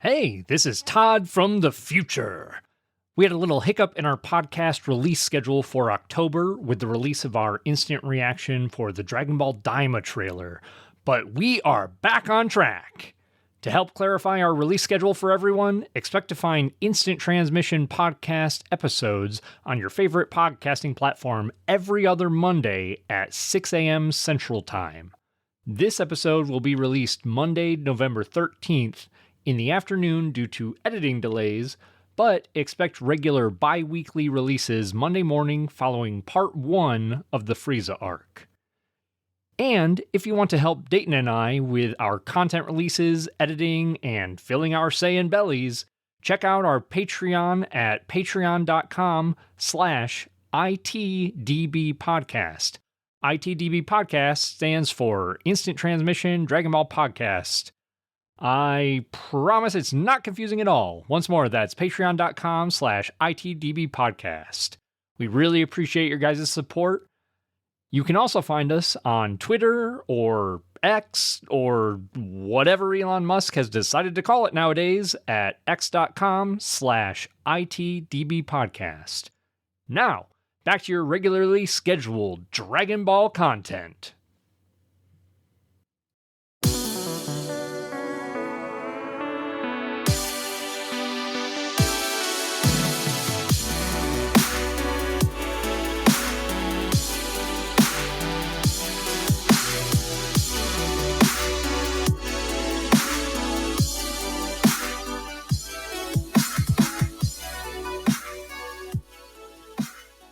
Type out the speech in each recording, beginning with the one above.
Hey, this is Todd from the future. We had a little hiccup in our podcast release schedule for October with the release of our instant reaction for the Dragon Ball Daima trailer, but we are back on track. To help clarify our release schedule for everyone, expect to find instant transmission podcast episodes on your favorite podcasting platform every other Monday at 6 a.m. Central Time. This episode will be released Monday, November 13th, in the afternoon due to editing delays, but expect regular bi-weekly releases Monday morning following part 1 of the Frieza Arc. And if you want to help Dayton and I with our content releases, editing, and filling our Saiyan bellies, check out our Patreon at patreon.com/ITDB ITDB Podcast stands for Instant Transmission Dragon Ball Podcast. I promise it's not confusing at all. Once more, that's patreon.com/ITDB Podcast. We really appreciate your guys' support. You can also find us on Twitter or X or whatever Elon Musk has decided to call it nowadays at x.com/ITDB Podcast. Now, back to your regularly scheduled Dragon Ball content.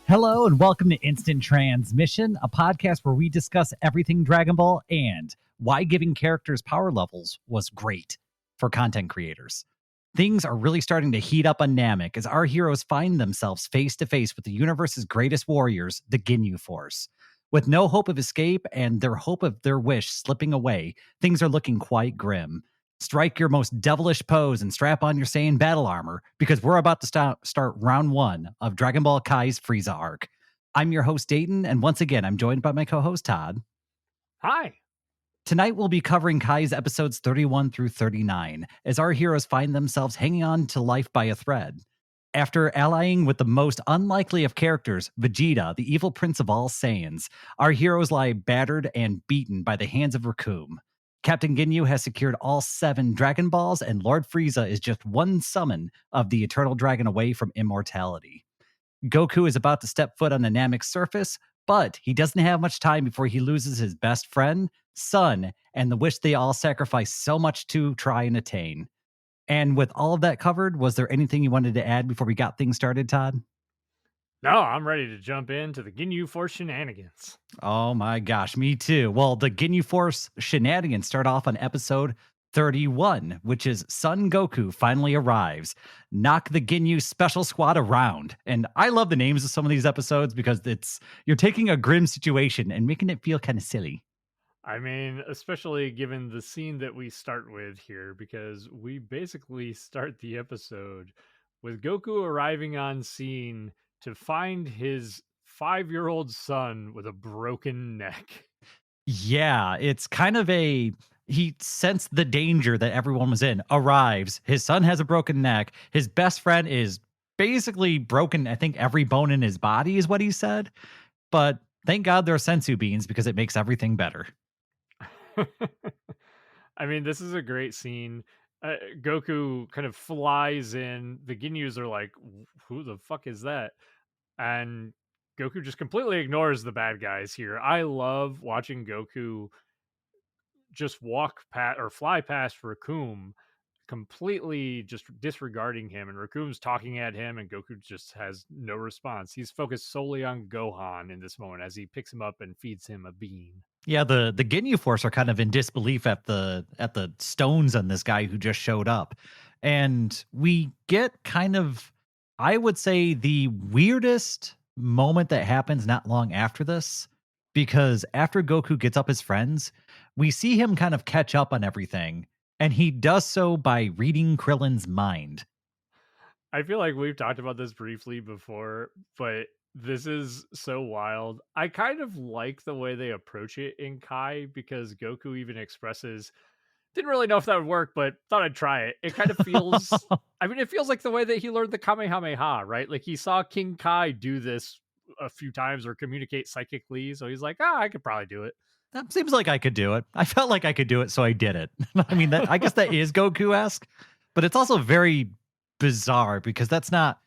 Hello and welcome to Instant Transmission, a podcast where we discuss everything Dragon Ball and why giving characters power levels was great for content creators. Things are really starting to heat up on Namek as our heroes find themselves face to face with the universe's greatest warriors, the Ginyu Force. With no hope of escape and their hope of their wish slipping away, things are looking quite grim. Strike your most devilish pose and strap on your Saiyan battle armor because we're about to start round 1 of Dragon Ball Kai's Frieza Arc. I'm your host, Dayton, and once again, I'm joined by my co-host, Todd. Hi. Tonight, we'll be covering Kai's episodes 31 through 39 as our heroes find themselves hanging on to life by a thread. After allying with the most unlikely of characters, Vegeta, the evil prince of all Saiyans, our heroes lie battered and beaten by the hands of Recoome. Captain Ginyu has secured all 7 Dragon Balls, and Lord Frieza is just one summon of the Eternal Dragon away from immortality. Goku is about to step foot on the Namek's surface, but he doesn't have much time before he loses his best friend, son, and the wish they all sacrificed so much to try and attain. And with all of that covered, was there anything you wanted to add before we got things started, Todd? No, I'm ready to jump into the Ginyu Force shenanigans. Oh my gosh, me too. Well, the Ginyu Force shenanigans start off on episode 31, which is Son Goku finally arrives. Knock the Ginyu special squad around. And I love the names of some of these episodes because you're taking a grim situation and making it feel kind of silly. I mean, especially given the scene that we start with here, because we basically start the episode with Goku arriving on scene to find his 5-year-old son with a broken neck. Yeah, it's kind of he sensed the danger that everyone was in, arrives. His son has a broken neck. His best friend is basically broken. I think every bone in his body is what he said. But thank God there are sensu beans because it makes everything better. I mean, this is a great scene. Goku kind of flies in. The Ginyus are like, who the fuck is that? And Goku just completely ignores the bad guys here. I love watching Goku just fly past Recoome, completely just disregarding him, and Rakume's talking at him, and Goku just has no response. He's focused solely on Gohan in this moment as he picks him up and feeds him a bean. Yeah, the Ginyu Force are kind of in disbelief at the stones on this guy who just showed up. And we get kind of, I would say, the weirdest moment that happens not long after this. Because after Goku gets up his friends, we see him kind of catch up on everything. And he does so by reading Krillin's mind. I feel like we've talked about this briefly before, but this is so wild. I kind of like the way they approach it in Kai because Goku even expresses Didn't really know if that would work, but thought I'd try it. It kind of feels I mean, it feels like the way that he learned the Kamehameha, right? Like he saw King Kai do this a few times or communicate psychically, so he's like, "Ah, I could probably do it." That seems like I could do it. I felt like I could do it, so I did it. I mean, that I guess that is Goku-esque, but it's also very bizarre because that's not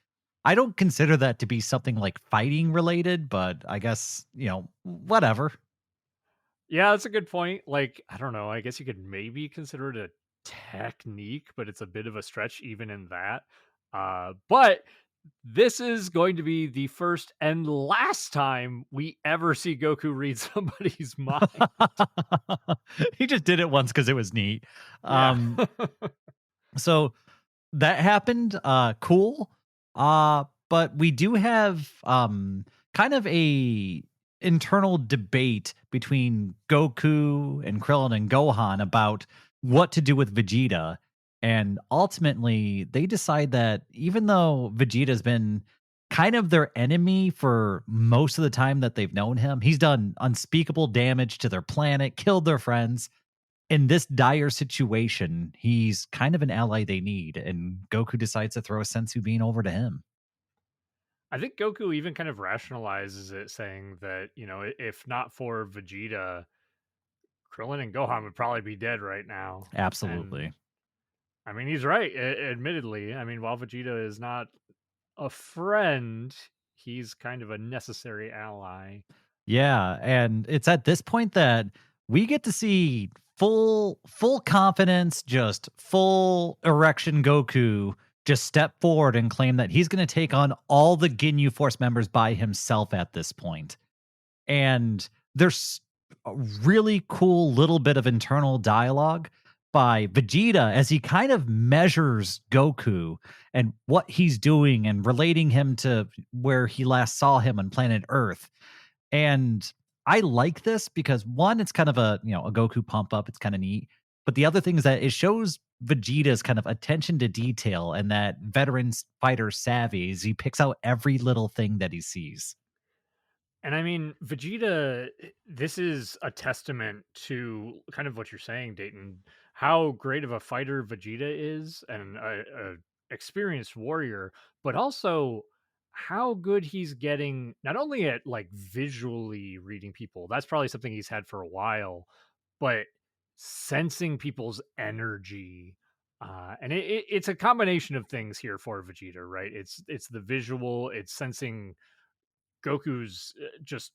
I don't consider that to be something like fighting related, but I guess, whatever. Yeah, that's a good point. Like, I don't know, I guess you could maybe consider it a technique, but it's a bit of a stretch even in that. But this is going to be the first and last time we ever see Goku read somebody's mind. He just did it once because it was neat. Yeah. So that happened, cool. But we do have, kind of a internal debate between Goku and Krillin and Gohan about what to do with Vegeta, and ultimately, they decide that even though Vegeta's been kind of their enemy for most of the time that they've known him, he's done unspeakable damage to their planet, killed their friends. In this dire situation, he's kind of an ally they need, and Goku decides to throw a sensu bean over to him. I think Goku even kind of rationalizes it, saying that, if not for Vegeta, Krillin and Gohan would probably be dead right now. And Absolutely. I mean, he's right, admittedly. I mean, while Vegeta is not a friend, he's kind of a necessary ally. Yeah, and it's at this point that we get to see full confidence, just full erection Goku just step forward and claim that he's going to take on all the Ginyu Force members by himself at this point. And there's a really cool little bit of internal dialogue by Vegeta as he kind of measures Goku and what he's doing and relating him to where he last saw him on planet Earth. And I like this because one, it's kind of a Goku pump up. It's kind of neat. But the other thing is that it shows Vegeta's kind of attention to detail and that veteran fighter savvy as he picks out every little thing that he sees. And I mean, Vegeta, this is a testament to kind of what you're saying, Dayton, how great of a fighter Vegeta is and a experienced warrior, but also how good he's getting not only at like visually reading people, that's probably something he's had for a while, but sensing people's energy. And it's a combination of things here for Vegeta, right? It's the visual, it's sensing Goku's just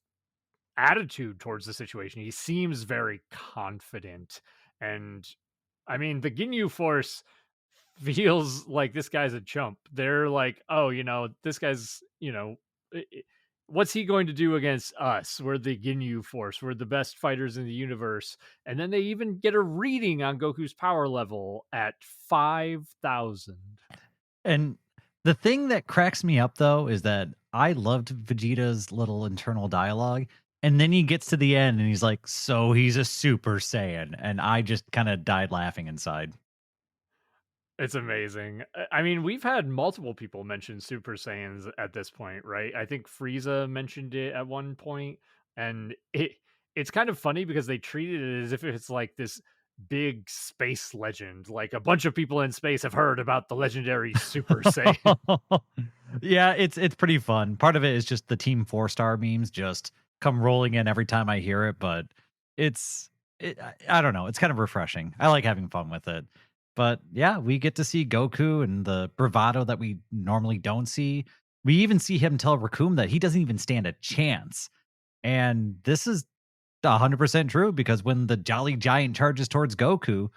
attitude towards the situation. He seems very confident. And I mean, the Ginyu Force feels like this guy's a chump. They're like, oh, this guy's, what's he going to do against us? We're the Ginyu Force. We're the best fighters in the universe. And then they even get a reading on Goku's power level at 5,000. And the thing that cracks me up though is that I loved Vegeta's little internal dialogue. And then he gets to the end and he's like, so he's a Super Saiyan. And I just kind of died laughing inside. It's amazing. I mean, we've had multiple people mention Super Saiyans at this point, right? I think Frieza mentioned it at one point, and it's kind of funny because they treated it as if it's like this big space legend. Like a bunch of people in space have heard about the legendary Super Saiyan. Yeah, it's pretty fun. Part of it is just the Team 4-star memes just come rolling in every time I hear it, but I don't know, it's kind of refreshing. I like having fun with it. But yeah, we get to see Goku and the bravado that we normally don't see. We even see him tell Raccoon that he doesn't even stand a chance. And this is 100% true because when the Jolly Giant charges towards Goku,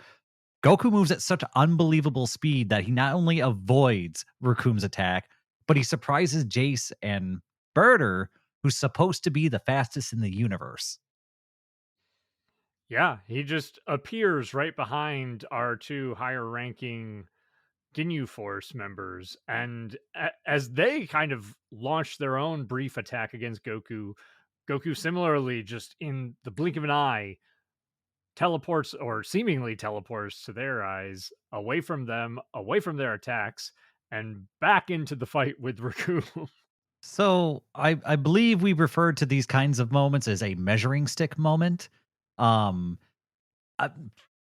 Goku moves at such unbelievable speed that he not only avoids Raccoon's attack, but he surprises Jace and Birder, who's supposed to be the fastest in the universe. Yeah, he just appears right behind our two higher ranking Ginyu Force members. And as they kind of launch their own brief attack against Goku, Goku similarly, just in the blink of an eye, teleports or seemingly teleports to their eyes, away from them, away from their attacks, and back into the fight with Riku. So I believe we referred to these kinds of moments as a measuring stick moment. Um,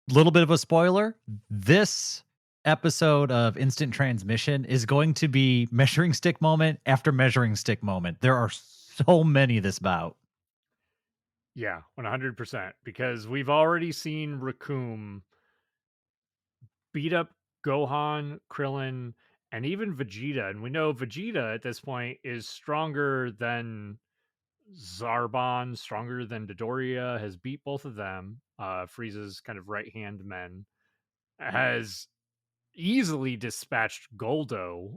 Little bit of a spoiler, this episode of Instant Transmission is going to be measuring stick moment after measuring stick moment. There are so many this bout. Yeah, 100%. Because we've already seen Raccoon beat up Gohan, Krillin, and even Vegeta. And we know Vegeta at this point is stronger than Zarbon, stronger than Dodoria, has beat both of them. Frieza's kind of right hand men, has easily dispatched Goldo,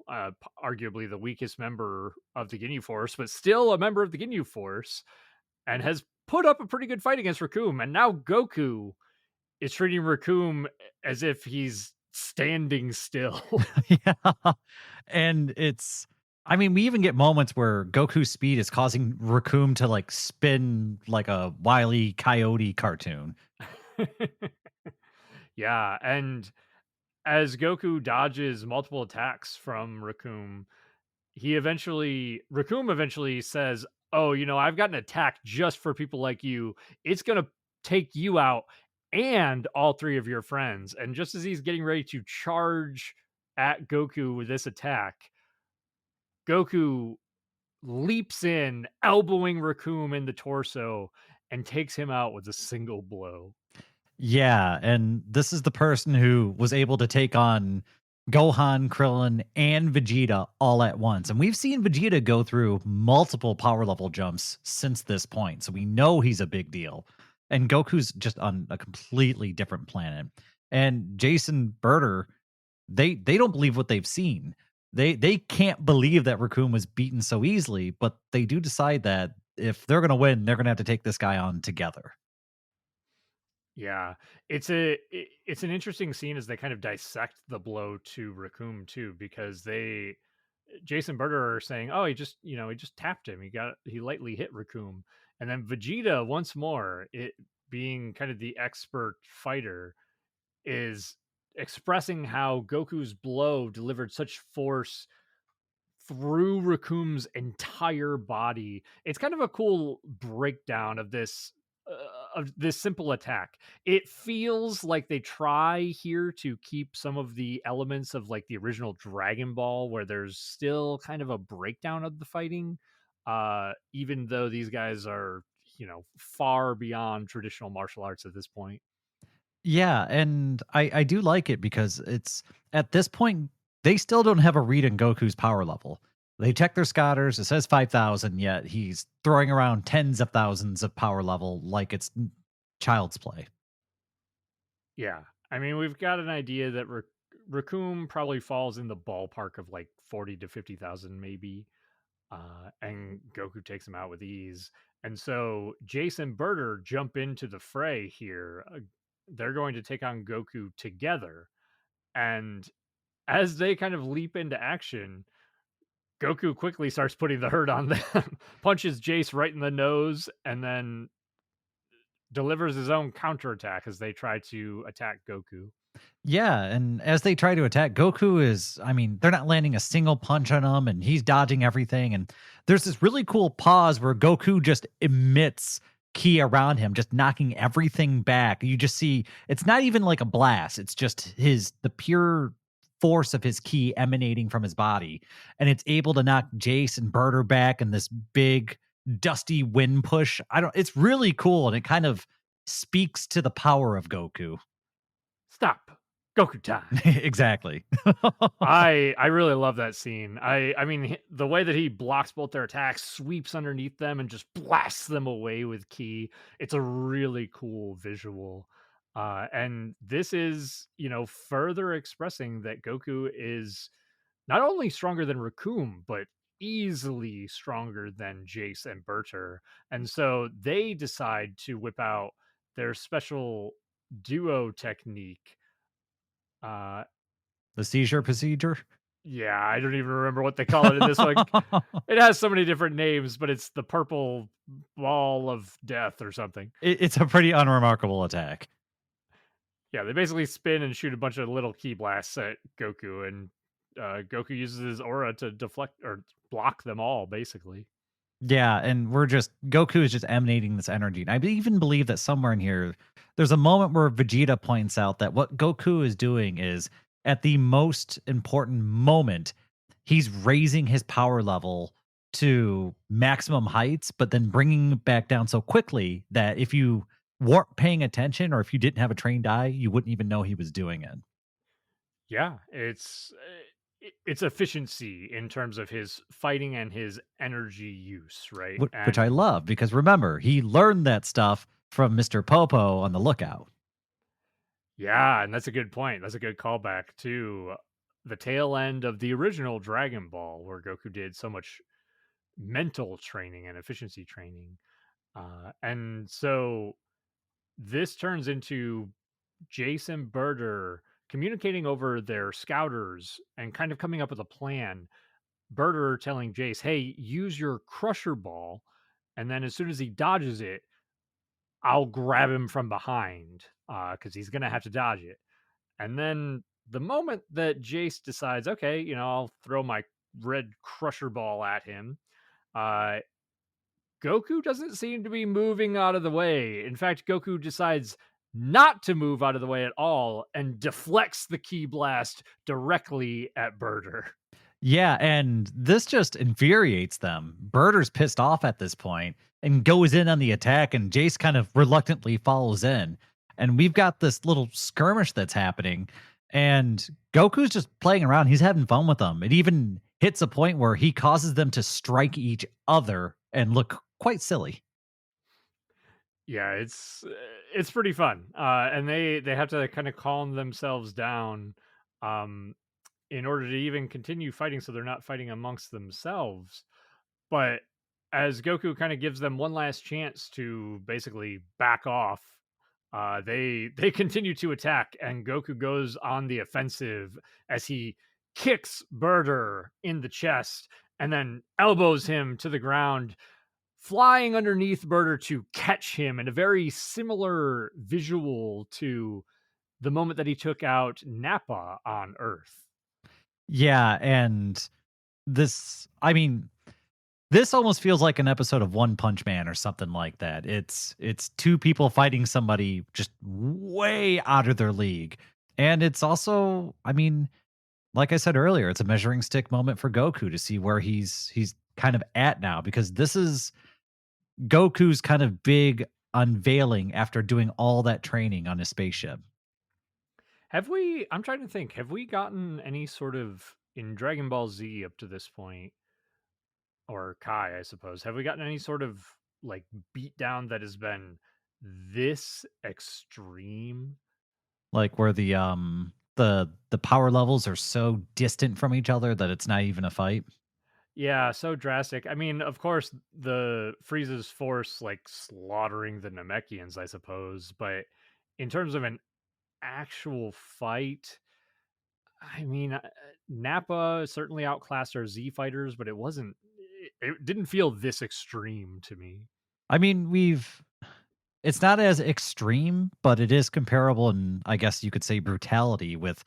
arguably the weakest member of the Ginyu Force, but still a member of the Ginyu Force, and has put up a pretty good fight against Raccoon. And now Goku is treating Raccoon as if he's standing still. Yeah. And I mean, we even get moments where Goku's speed is causing Raccoon to like spin like a Wile E. Coyote cartoon. Yeah, and as Goku dodges multiple attacks from Raccoon, Raccoon eventually says, "Oh, I've got an attack just for people like you. It's gonna take you out and all three of your friends." And just as he's getting ready to charge at Goku with this attack, Goku leaps in, elbowing Raccoon in the torso, and takes him out with a single blow. Yeah, and this is the person who was able to take on Gohan, Krillin, and Vegeta all at once. And we've seen Vegeta go through multiple power level jumps since this point. So we know he's a big deal. And Goku's just on a completely different planet. And Jason Berter, they don't believe what they've seen. They can't believe that Raccoon was beaten so easily, but they do decide that if they're gonna win, they're gonna have to take this guy on together. Yeah, it's an interesting scene as they kind of dissect the blow to Raccoon too, because Jason Berger are saying, "Oh, he just tapped him. He lightly hit Raccoon," and then Vegeta once more, it being kind of the expert fighter, is expressing how Goku's blow delivered such force through Raccoon's entire body. It's kind of a cool breakdown of this simple attack. It feels like they try here to keep some of the elements of like the original Dragon Ball, where there's still kind of a breakdown of the fighting, even though these guys are far beyond traditional martial arts at this point. Yeah, and I do like it because it's at this point they still don't have a read on Goku's power level. They check their scouters, it says 5,000, yet he's throwing around tens of thousands of power level like it's child's play. Yeah. I mean, we've got an idea that Raccoon probably falls in the ballpark of like 40 to 50,000 maybe. And Goku takes him out with ease. And so Jason Berter jump into the fray here. They're going to take on Goku together. And as they kind of leap into action, Goku quickly starts putting the hurt on them, punches Jace right in the nose, and then delivers his own counterattack as they try to attack Goku. Yeah, and as they try to attack, Goku is, I mean, they're not landing a single punch on him and he's dodging everything. And there's this really cool pause where Goku just emits ki around him, just knocking everything back. You just see it's not even like a blast, it's just the pure force of his ki emanating from his body. And it's able to knock Jace and Berter back in this big, dusty wind push. It's really cool and it kind of speaks to the power of Goku. Stop. Goku time. Exactly. I really love that scene. I mean the way that he blocks both their attacks, sweeps underneath them, and just blasts them away with ki. It's a really cool visual. And this is further expressing that Goku is not only stronger than Raccoon, but easily stronger than Jace and Berter. And so they decide to whip out their special duo technique. Uh, The seizure procedure? Yeah, I don't even remember what they call it in this one. It has so many different names, but it's the purple ball of death or something. It's a pretty unremarkable attack. Yeah, they basically spin and shoot a bunch of little key blasts at Goku, and Goku uses his aura to deflect or block them all, basically. Yeah, and Goku is just emanating this energy. And I even believe that somewhere in here, there's a moment where Vegeta points out that what Goku is doing is at the most important moment, he's raising his power level to maximum heights, but then bringing it back down so quickly that if you weren't paying attention or if you didn't have a trained eye, you wouldn't even know he was doing it. Yeah, it's efficiency in terms of his fighting and his energy use, right? Which I And love because remember, he learned that stuff from Mr. Popo on the Lookout. yeah, and that's a good point. That's a good callback to the tail end of the original Dragon Ball, where Goku did so much mental training and efficiency training. And so this turns into Jason Birder communicating over their scouters and kind of coming up with a plan. Birder telling Jace, hey, use your crusher ball. And then as soon as he dodges it, I'll grab him from behind because he's going to have to dodge it. And then the moment that Jace decides, okay, I'll throw my red crusher ball at him, uh, Goku doesn't seem to be moving out of the way. In fact, Goku decides not to move out of the way at all and deflects the ki blast directly at Birder. Yeah, and this just infuriates them. Birder's pissed off at this point and goes in on the attack, and Jace kind of reluctantly follows in. And we've got this little skirmish that's happening, and Goku's just playing around. He's having fun with them. It even hits a point where he causes them to strike each other and look quite silly. Yeah, it's pretty fun. And they have to kind of calm themselves down um in order to even continue fighting so they're not fighting amongst themselves. But as Goku kind of gives them one last chance to basically back off, they continue to attack, and Goku goes on the offensive as he kicks Birder in the chest and then elbows him to the ground, flying underneath Birder to catch him in a very similar visual to the moment that he took out Nappa on Earth. Yeah, and I mean, this almost feels like an episode of One Punch Man or something like that. It's two people fighting somebody just way out of their league. And it's also, I mean, like I said earlier, it's a measuring stick moment for Goku to see where he's kind of at now because this is Goku's kind of big unveiling after doing all that training on his spaceship. I'm trying to think, have we gotten any sort of in Dragon Ball Z up to this point, or Kai, I suppose, have we gotten any sort of like beatdown that has been this extreme? Like where the power levels are so distant from each other that it's not even a fight. Yeah, so drastic. I mean, of course, the Frieza's force like slaughtering the Namekians, I suppose, but in terms of an actual fight, I mean, Nappa certainly outclassed our Z fighters, but it didn't feel this extreme to me. I mean, it's not as extreme, but it is comparable in, I guess you could say, brutality with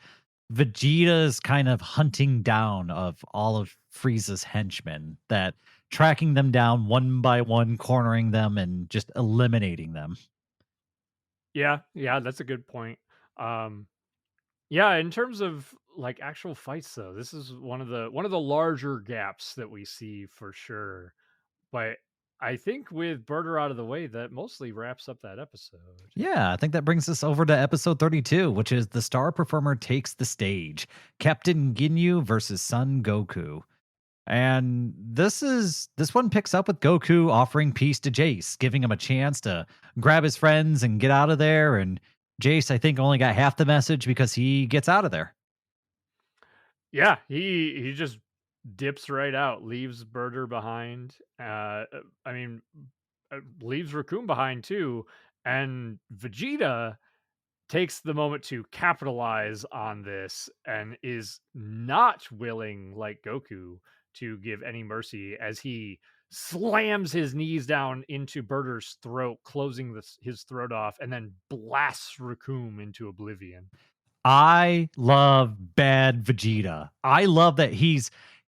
Vegeta's kind of hunting down of all of Frieza's henchmen, that tracking them down one by one, cornering them, and just eliminating them. Yeah, yeah, that's a good point. Um, yeah, in terms of like actual fights, though, this is one of the larger gaps that we see for sure. But I think with Birder out of the way, that mostly wraps up that episode. Yeah, I think that brings us over to episode 32, which is The Star Performer Takes the Stage, Captain Ginyu versus Son Goku. And this one picks up with Goku offering peace to Jace, giving him a chance to grab his friends and get out of there. And Jace, I think, only got half the message because he gets out of there. Yeah, he just dips right out, leaves Birder behind. I mean, leaves Raccoon behind too, and Vegeta takes the moment to capitalize on this and is not willing, like Goku, to give any mercy as he slams his knees down into Birder's throat, closing his throat off, and then blasts Raccoon into oblivion. I love bad Vegeta. I love that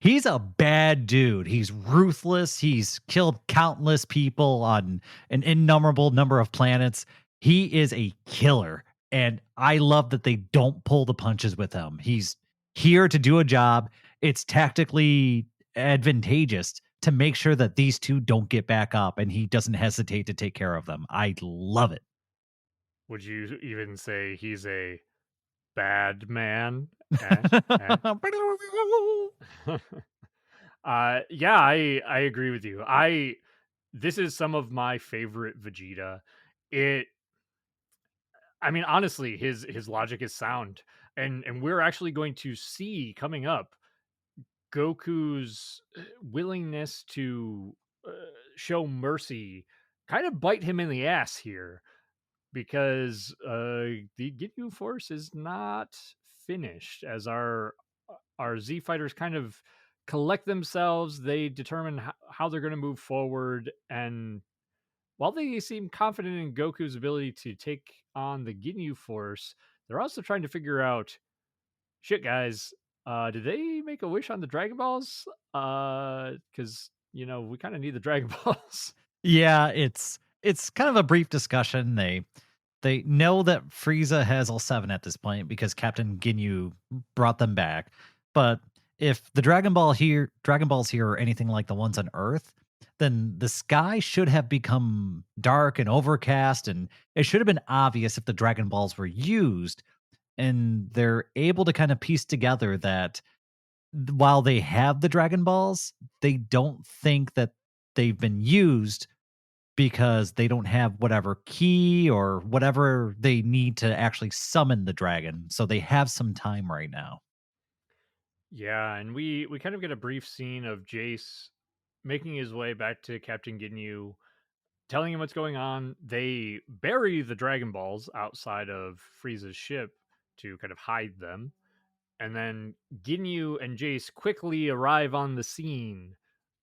He's a bad dude. He's ruthless. He's killed countless people on an innumerable number of planets. He is a killer. And I love that they don't pull the punches with him. He's here to do a job. It's tactically advantageous to make sure that these two don't get back up, and he doesn't hesitate to take care of them. I love it. Would you even say he's a bad man? Eh? Eh? Yeah, I agree with you. This is some of my favorite Vegeta. It I mean, honestly, his logic is sound. And we're actually going to see coming up Goku's willingness to uh, show mercy kind of bite him in the ass here because the Ginyu Force is not finished as our Z fighters kind of collect themselves. They determine how they're going to move forward, and while they seem confident in Goku's ability to take on the Ginyu Force, they're also trying to figure out, shit, guys, did they make a wish on the Dragon Balls? Because we kind of need the Dragon Balls. Yeah, it's kind of a brief discussion. They know that Frieza has all 7 at this point because Captain Ginyu brought them back. But if the Dragon Balls here are anything like the ones on Earth, then the sky should have become dark and overcast, and it should have been obvious if the Dragon Balls were used. And they're able to kind of piece together that while they have the Dragon Balls, they don't think that they've been used because they don't have whatever key or whatever they need to actually summon the dragon. So they have some time right now. Yeah, and we kind of get a brief scene of Jace making his way back to Captain Ginyu, telling him what's going on. They bury the Dragon Balls outside of Frieza's ship to kind of hide them. And then Ginyu and Jace quickly arrive on the scene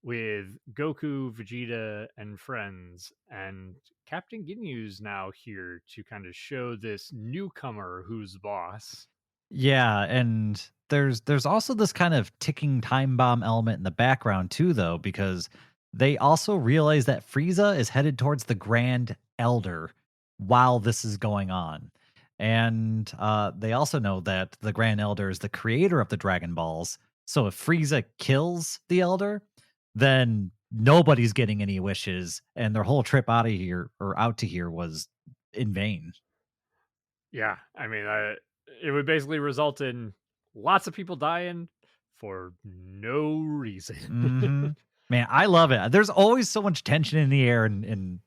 with Goku, Vegeta, and friends. And Captain Ginyu's now here to kind of show this newcomer who's boss. Yeah, and there's also this kind of ticking time bomb element in the background too, though, because they also realize that Frieza is headed towards the Grand Elder while this is going on. And they also know that the Grand Elder is the creator of the Dragon Balls. So if Frieza kills the Elder, then nobody's getting any wishes, and their whole trip out of here or out to here was in vain. Yeah, I mean, it would basically result in lots of people dying for no reason. Mhm. Man, I love it. There's always so much tension in the air on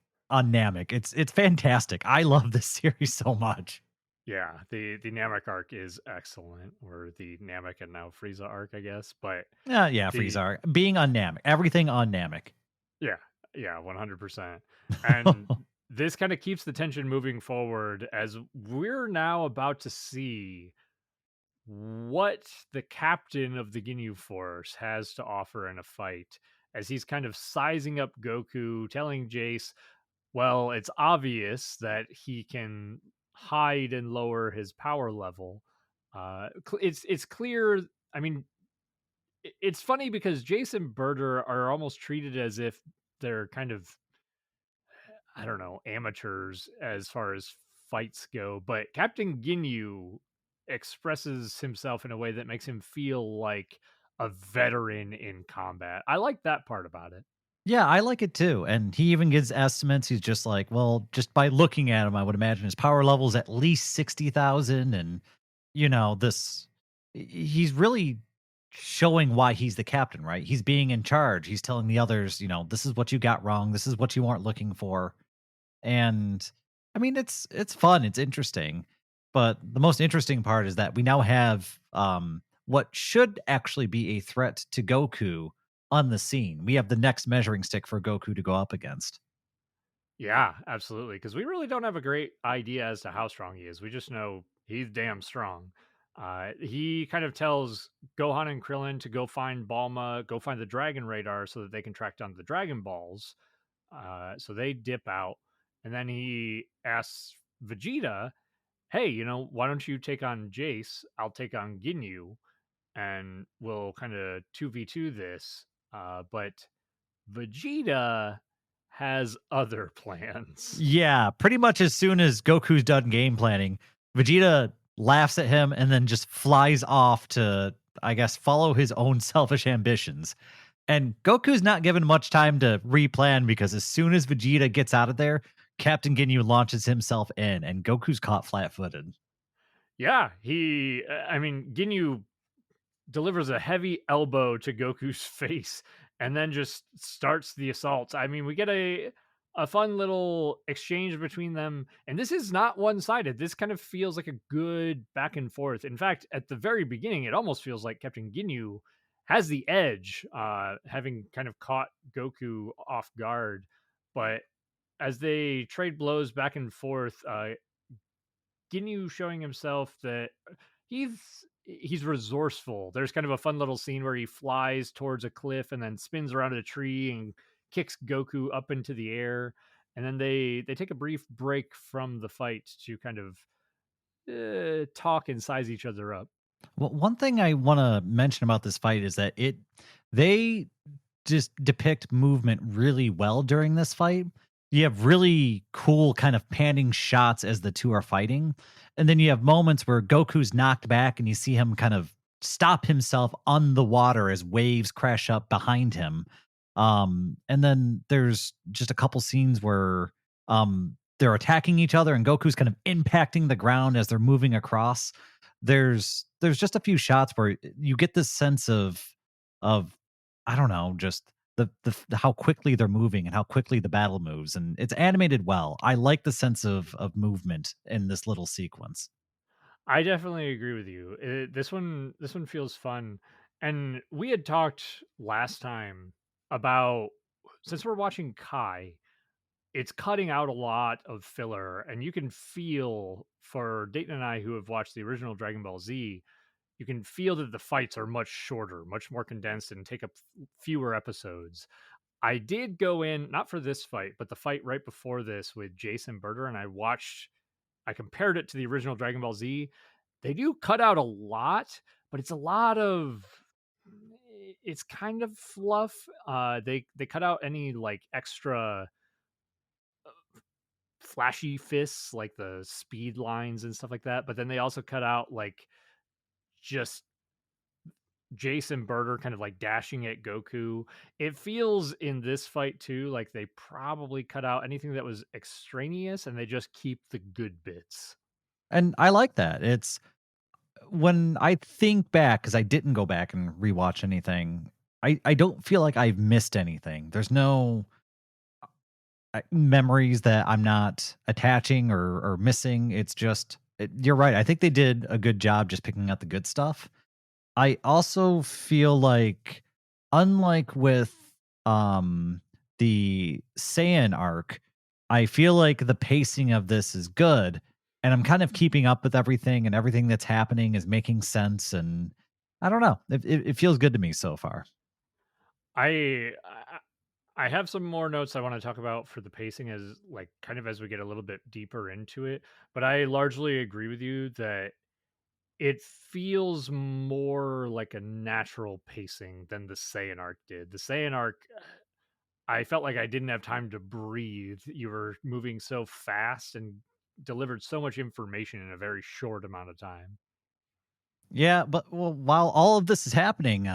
Namek. It's fantastic. I love this series so much. Yeah, the Namek arc is excellent, or the Namek and now Frieza arc, I guess. But Yeah, the Frieza being on Namek, everything on Namek. yeah, yeah, 100%. And this kind of keeps the tension moving forward as we're now about to see what the captain of the Ginyu Force has to offer in a fight, as he's kind of sizing up Goku, telling Jace, well, it's obvious that he can hide and lower his power level. It's clear. I mean, it's funny because Jace and Birder are almost treated as if they're kind of, I don't know, amateurs as far as fights go. But Captain Ginyu expresses himself in a way that makes him feel like a veteran in combat. I like that part about it. Yeah, I like it too. And he even gives estimates. He's just like, well, just by looking at him, I would imagine his power level is at least 60,000. And, this, he's really showing why he's the captain, right? He's being in charge. He's telling the others, this is what you got wrong. This is what you weren't looking for. And I mean, it's fun, it's interesting, but the most interesting part is that we now have what should actually be a threat to Goku on the scene. We have the next measuring stick for Goku to go up against. Yeah, absolutely. Because we really don't have a great idea as to how strong he is. We just know he's damn strong. He kind of tells Gohan and Krillin to go find Balma, go find the Dragon Radar so that they can track down the Dragon Balls. So they dip out. And then he asks Vegeta, hey, why don't you take on Jace? I'll take on Ginyu. and we'll kind of 2v2 this. But Vegeta has other plans. Yeah, pretty much as soon as Goku's done game planning, Vegeta laughs at him and then just flies off to, I guess, follow his own selfish ambitions. And Goku's not given much time to replan because as soon as Vegeta gets out of there, Captain Ginyu launches himself in, and Goku's caught flat footed. Yeah, I mean, Ginyu delivers a heavy elbow to Goku's face and then just starts the assault. I mean, we get a fun little exchange between them, and this is not one-sided. This kind of feels like a good back and forth. In fact, at the very beginning, it almost feels like Captain Ginyu has the edge, having kind of caught Goku off guard. But as they trade blows back and forth, Ginyu showing himself that he's resourceful. There's kind of a fun little scene where he flies towards a cliff and then spins around a tree and kicks Goku up into the air. And then they take a brief break from the fight to kind of talk and size each other up. Well, one thing I want to mention about this fight is that they just depict movement really well during this fight. You have really cool kind of panning shots as the two are fighting. And then you have moments where Goku's knocked back and you see him kind of stop himself on the water as waves crash up behind him. And then there's just a couple scenes where they're attacking each other and Goku's kind of impacting the ground as they're moving across. There's just a few shots where you get this sense of I don't know, just how quickly they're moving and how quickly the battle moves, and it's animated well. I like the sense of movement in this little sequence. I definitely agree with you. This one feels fun. And we had talked last time about, since we're watching Kai, it's cutting out a lot of filler, and you can feel, for Dayton and I who have watched the original Dragon Ball Z, you can feel that the fights are much shorter, much more condensed, and take up fewer episodes. I did go in, not for this fight, but the fight right before this with Jason Berter, and I compared it to the original Dragon Ball Z. They do cut out a lot, but it's a lot of, it's kind of fluff. They cut out any like extra flashy fists, like the speed lines and stuff like that. But then they also cut out like just Jason Berter kind of like dashing at Goku. It feels in this fight too like they probably cut out anything that was extraneous and they just keep the good bits. And I like that. It's when I think back, because I didn't go back and rewatch anything, I don't feel like I've missed anything. There's no memories that I'm not attaching or missing. It's just you're right. I think they did a good job just picking out the good stuff. I also feel like, unlike with the Saiyan arc, I feel like the pacing of this is good, and I'm kind of keeping up with everything, and everything that's happening is making sense. And I don't know, it feels good to me so far. I have some more notes I want to talk about for the pacing, as like kind of as we get a little bit deeper into it, but I largely agree with you that it feels more like a natural pacing than the Saiyan arc did. The Saiyan arc, I felt like I didn't have time to breathe. You were moving so fast and delivered so much information in a very short amount of time. Yeah, but well, while all of this is happening,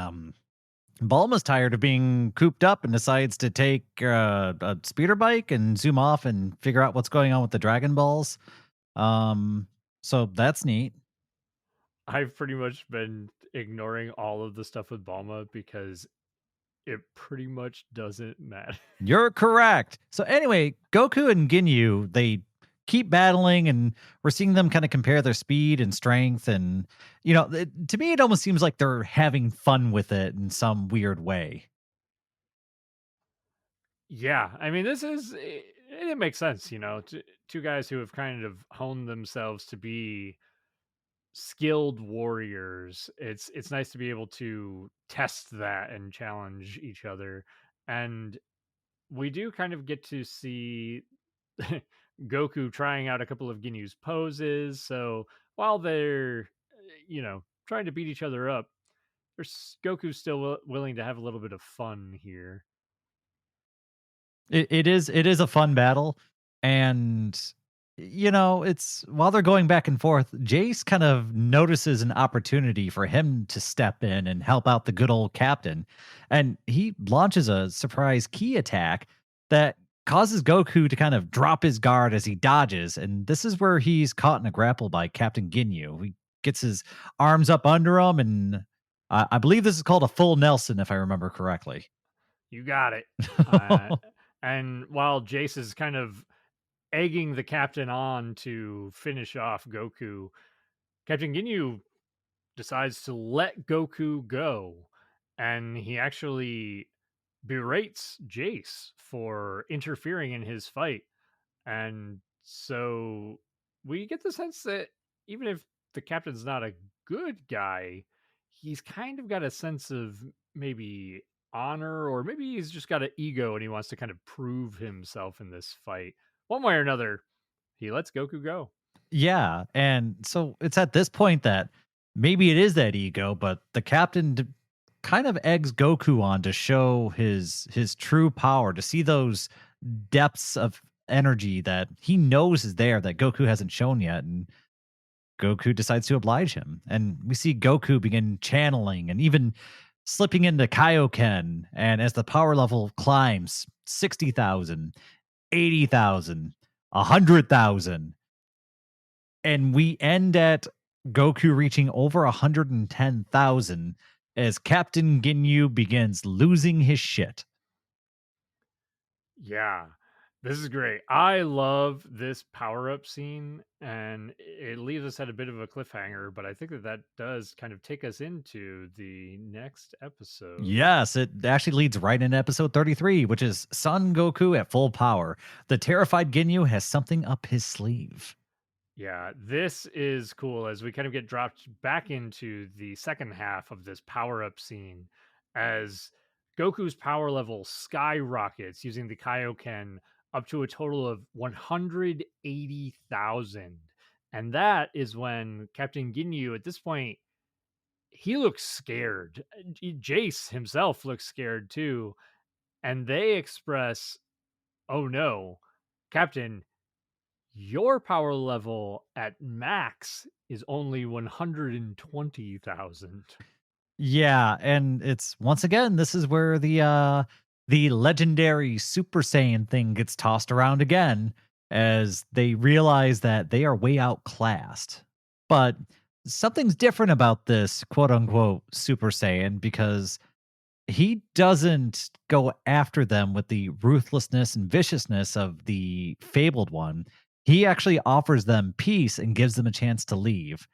Bulma's tired of being cooped up and decides to take a speeder bike and zoom off and figure out what's going on with the Dragon Balls. So that's neat. I've pretty much been ignoring all of the stuff with Balma because it pretty much doesn't matter. You're correct. So anyway, Goku and Ginyu, they keep battling, and we're seeing them kind of compare their speed and strength. And to me, it almost seems like they're having fun with it in some weird way. Yeah, I mean, it makes sense, two guys who have kind of honed themselves to be skilled warriors. It's nice to be able to test that and challenge each other. And we do kind of get to see Goku trying out a couple of Ginyu's poses. So while they're trying to beat each other up, Goku's still willing to have a little bit of fun here. It is a fun battle, and it's while they're going back and forth, Jace kind of notices an opportunity for him to step in and help out the good old captain, and he launches a surprise key attack that causes Goku to kind of drop his guard as he dodges, and this is where he's caught in a grapple by Captain Ginyu. He gets his arms up under him, and I believe this is called a full Nelson, if I remember correctly. You got it. Uh, and while Jace is kind of egging the captain on to finish off Goku, Captain Ginyu decides to let Goku go. And he actually berates Jace for interfering in his fight. And so we get the sense that even if the captain's not a good guy, he's kind of got a sense of maybe honor, or maybe he's just got an ego and he wants to kind of prove himself in this fight. One way or another, he lets Goku go. Yeah, and so it's at this point that maybe it is that ego, but the captain kind of eggs Goku on to show his true power, to see those depths of energy that he knows is there that Goku hasn't shown yet, and Goku decides to oblige him. And we see Goku begin channeling and even slipping into Kaioken, and as the power level climbs 60,000, 80,000, 100,000, and we end at Goku reaching over 110,000 as Captain Ginyu begins losing his shit. Yeah, this is great. I love this power up scene, and it leaves us at a bit of a cliffhanger, but I think that does kind of take us into the next episode. Yes, it actually leads right into episode 33, which is Son Goku at full power. The terrified Ginyu has something up his sleeve. Yeah, this is cool as we kind of get dropped back into the second half of this power up scene as Goku's power level skyrockets using the Kaioken up to a total of 180,000. And that is when Captain Ginyu, at this point, he looks scared. Jace himself looks scared too. And they express, oh no, Captain, your power level at max is only 120,000. Yeah, and it's once again, this is where the legendary Super Saiyan thing gets tossed around again as they realize that they are way outclassed. But something's different about this quote unquote Super Saiyan, because he doesn't go after them with the ruthlessness and viciousness of the fabled one. He actually offers them peace and gives them a chance to leave.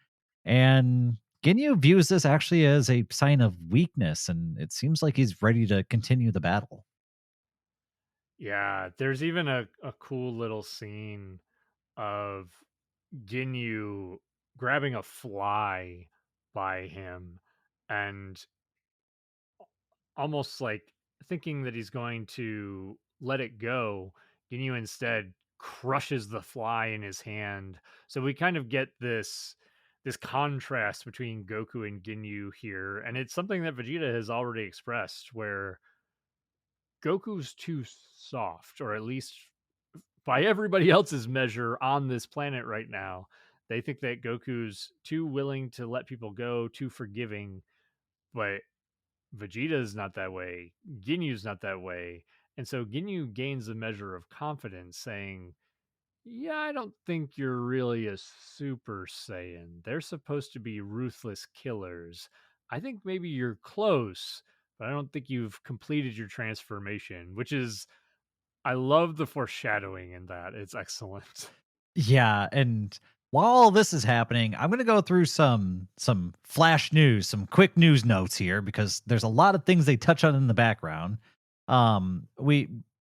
And Ginyu views this actually as a sign of weakness, and it seems like he's ready to continue the battle. Yeah, there's even a cool little scene of Ginyu grabbing a fly by him and almost like thinking that he's going to let it go. Ginyu instead crushes the fly in his hand. So we kind of get this contrast between Goku and Ginyu here, and it's something that Vegeta has already expressed where Goku's too soft, or at least by everybody else's measure on this planet right now. They think that Goku's too willing to let people go, too forgiving, but Vegeta's not that way. Ginyu's not that way. And so Ginyu gains a measure of confidence saying, yeah, I don't think you're really a Super Saiyan. They're supposed to be ruthless killers. I think maybe you're close, but I don't think you've completed your transformation, which is, I love the foreshadowing in that. It's excellent. Yeah, and while all this is happening, I'm going to go through some flash news, some quick news notes here, because there's a lot of things they touch on in the background. We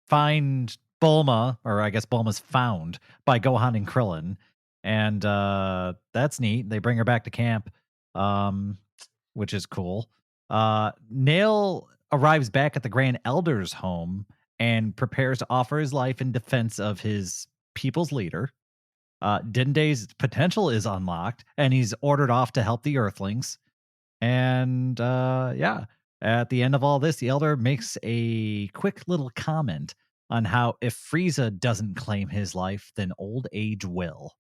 find Bulma, or I guess Bulma's found by Gohan and Krillin, and that's neat. They bring her back to camp, um, which is cool. Nail arrives back at the Grand Elder's home and prepares to offer his life in defense of his people's leader. Dende's potential is unlocked, and he's ordered off to help the Earthlings. And yeah, at the end of all this, the Elder makes a quick little comment on how if Frieza doesn't claim his life, then old age will.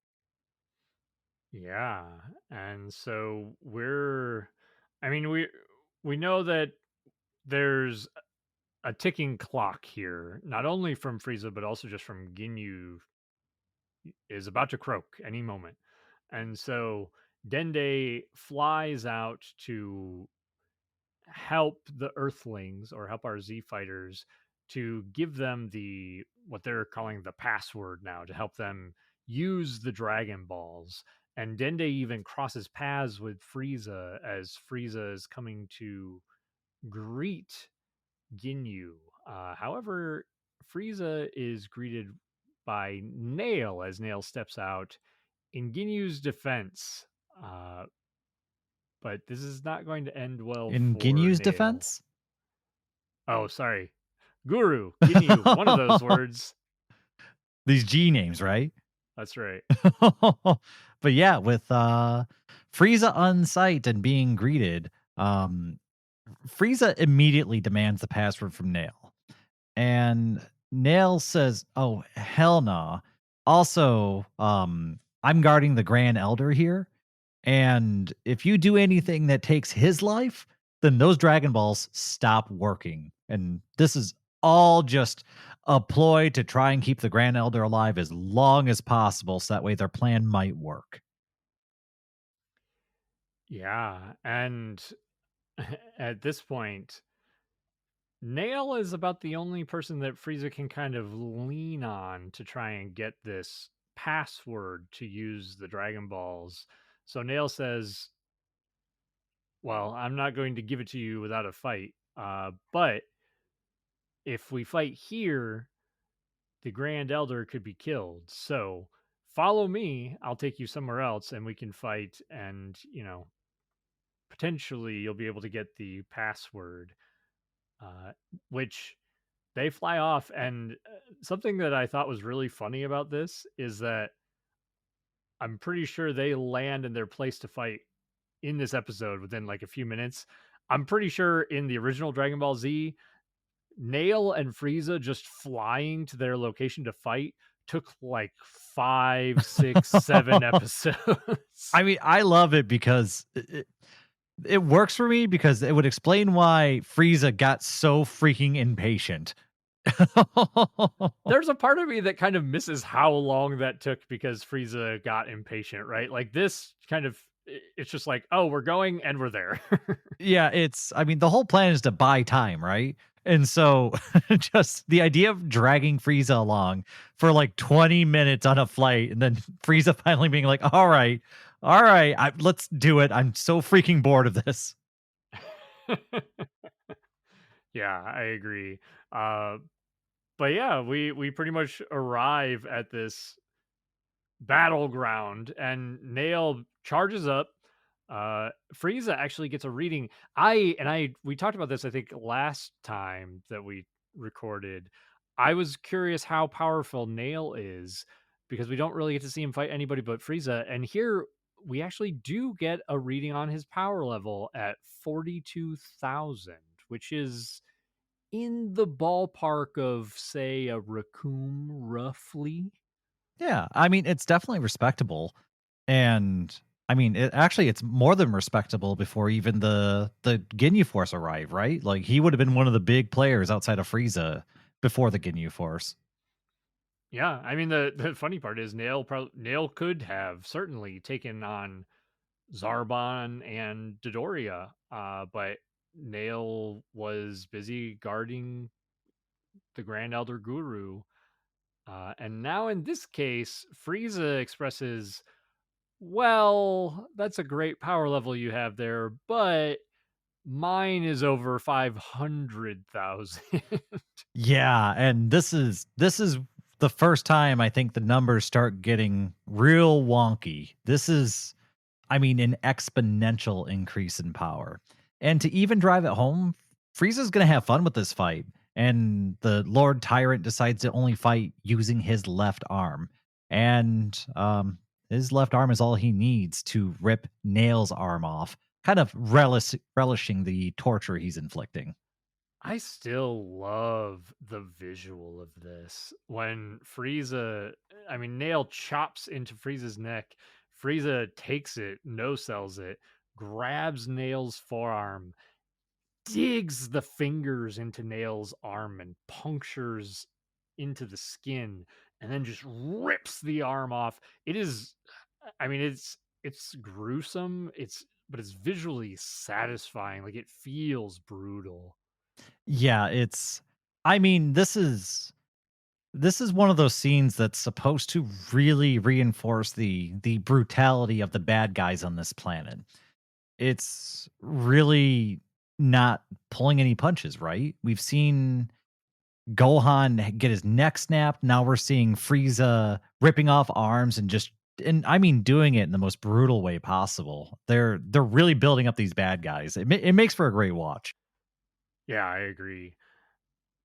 Yeah. And so I mean, we know that there's a ticking clock here, not only from Frieza, but also just from Ginyu is about to croak any moment. And so Dende flies out to help the Earthlings or help our Z fighters to give them the what they're calling the password now to help them use the Dragon Balls. And Dende even crosses paths with Frieza as Frieza is coming to greet Ginyu. However, Frieza is greeted by Nail as Nail steps out in Ginyu's defense. Uh, but this is not going to end well In for Ginyu's Nail. defense, Oh, sorry. Guru, Ginyu, one of those words. these G names, right? That's right. But yeah, with Frieza on site and being greeted, Frieza immediately demands the password from Nail. And Nail says, "Oh, hell no. Also, I'm guarding the Grand Elder here. And if you do anything that takes his life, then those Dragon Balls stop working. And this is all just a ploy to try and keep the Grand Elder alive as long as possible so that way their plan might work." Yeah. And at this point, Nail is about the only person that Frieza can kind of lean on to try and get this password to use the Dragon Balls. So Nail says, well, I'm not going to give it to you without a fight. But if we fight here, the Grand Elder could be killed. So follow me. I'll take you somewhere else and we can fight. And, potentially you'll be able to get the password, uh, which they fly off. And something that I thought was really funny about this is that I'm pretty sure they land in their place to fight in this episode within like a few minutes. I'm pretty sure in the original Dragon Ball Z, Nail and Frieza just flying to their location to fight took like 5, 6, 7 episodes. I mean, I love it because it works for me because it would explain why Frieza got so freaking impatient. There's a part of me that kind of misses how long that took because Frieza got impatient, right? Like this kind of it's just like, oh, we're going and we're there. Yeah, I mean, the whole plan is to buy time, right? And so just the idea of dragging Frieza along for like 20 minutes on a flight and then Frieza finally being like, all right, let's do it. I'm so freaking bored of this. Yeah, I agree. Uh, but yeah, we pretty much arrive at this battleground and Nail charges up. Frieza actually gets a reading. We talked about this I think last time that we recorded. I was curious how powerful Nail is because we don't really get to see him fight anybody but Frieza, and here we actually do get a reading on his power level at 42,000, which is in the ballpark of say a Raccoon roughly. Yeah, I mean, it's definitely respectable. And I mean, it's more than respectable before even the Ginyu Force arrived, right? Like he would have been one of the big players outside of Frieza before the Ginyu Force. Yeah, I mean the funny part is Nail could have certainly taken on Zarbon and Dodoria, but Nail was busy guarding the Grand Elder Guru, and now in this case, Frieza expresses, "Well, that's a great power level you have there, but mine is over 500,000." Yeah, and this is the first time I think the numbers start getting real wonky. This is, I mean, an exponential increase in power. And to even drive it home, Frieza's going to have fun with this fight. And the Lord Tyrant decides to only fight using his left arm. And his left arm is all he needs to rip Nail's arm off. kind of relishing the torture he's inflicting. I still love the visual of this. When Frieza, I mean, Nail chops into Frieza's neck. Frieza takes it, no sells it, grabs Nail's forearm, digs the fingers into Nail's arm and punctures into the skin, and then just rips the arm off. It is, I mean, it's gruesome. But it's visually satisfying. Like it feels brutal. Yeah, it's I mean, this is one of those scenes that's supposed to really reinforce the brutality of the bad guys on this planet. It's really not pulling any punches, right? We've seen Gohan get his neck snapped. Now we're seeing Frieza ripping off arms and I mean doing it in the most brutal way possible. They're really building up these bad guys. It makes for a great watch. Yeah, I agree.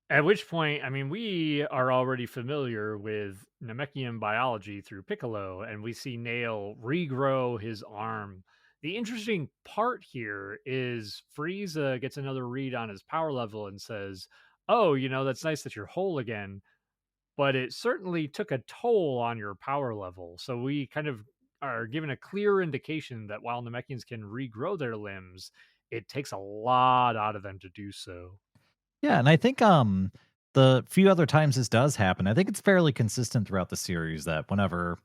At which point, I mean, we are already familiar with Namekian biology through Piccolo, and we see Nail regrow his arm. The interesting part here is Frieza gets another read on his power level and says, "Oh, that's nice that you're whole again, but it certainly took a toll on your power level." So we kind of are given a clear indication that while Namekians can regrow their limbs, it takes a lot out of them to do so. Yeah, and I think the few other times this does happen, I think it's fairly consistent throughout the series that whenever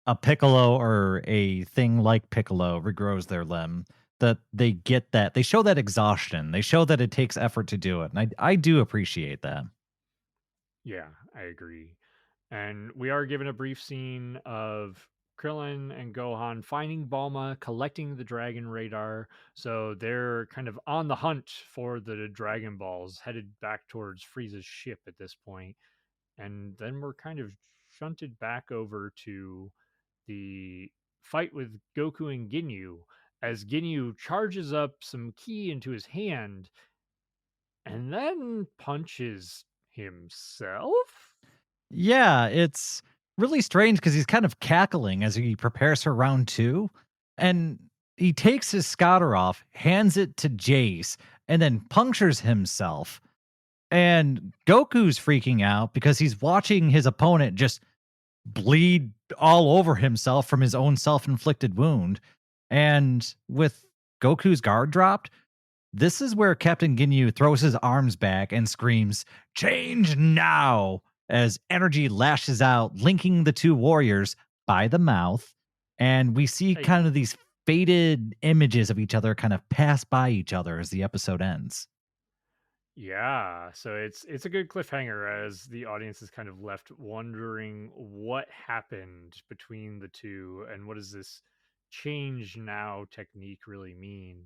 a Piccolo or a thing like Piccolo regrows their limb, that they show that exhaustion. They show that it takes effort to do it. And I do appreciate that. Yeah, I agree. And we are given a brief scene of Krillin and Gohan finding Bulma, collecting the dragon radar. So they're kind of on the hunt for the Dragon Balls, headed back towards Frieza's ship at this point. And then we're kind of shunted back over to the fight with Goku and Ginyu as Ginyu charges up some ki into his hand and then punches himself. Yeah, it's really strange because he's kind of cackling as he prepares for round two. And he takes his scouter off, hands it to Jace, and then punctures himself. And Goku's freaking out because he's watching his opponent just bleed all over himself from his own self-inflicted wound. And with Goku's guard dropped, this is where Captain Ginyu throws his arms back and screams, "Change now!" as energy lashes out, linking the two warriors by the mouth. And we see Hey, kind of these faded images of each other kind of pass by each other as the episode ends. yeah, so it's a good cliffhanger as the audience is kind of left wondering what happened between the two and what does this change now technique really mean?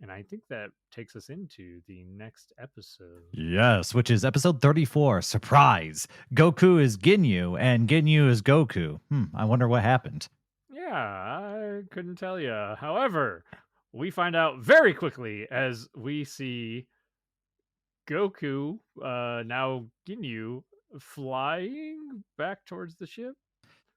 And I think that takes us into the next episode. Yes, which is episode 34. Surprise. Goku is Ginyu and Ginyu is Goku. I wonder what happened. Yeah, I couldn't tell you. However, we find out very quickly as we see Goku, now Ginyu, flying back towards the ship.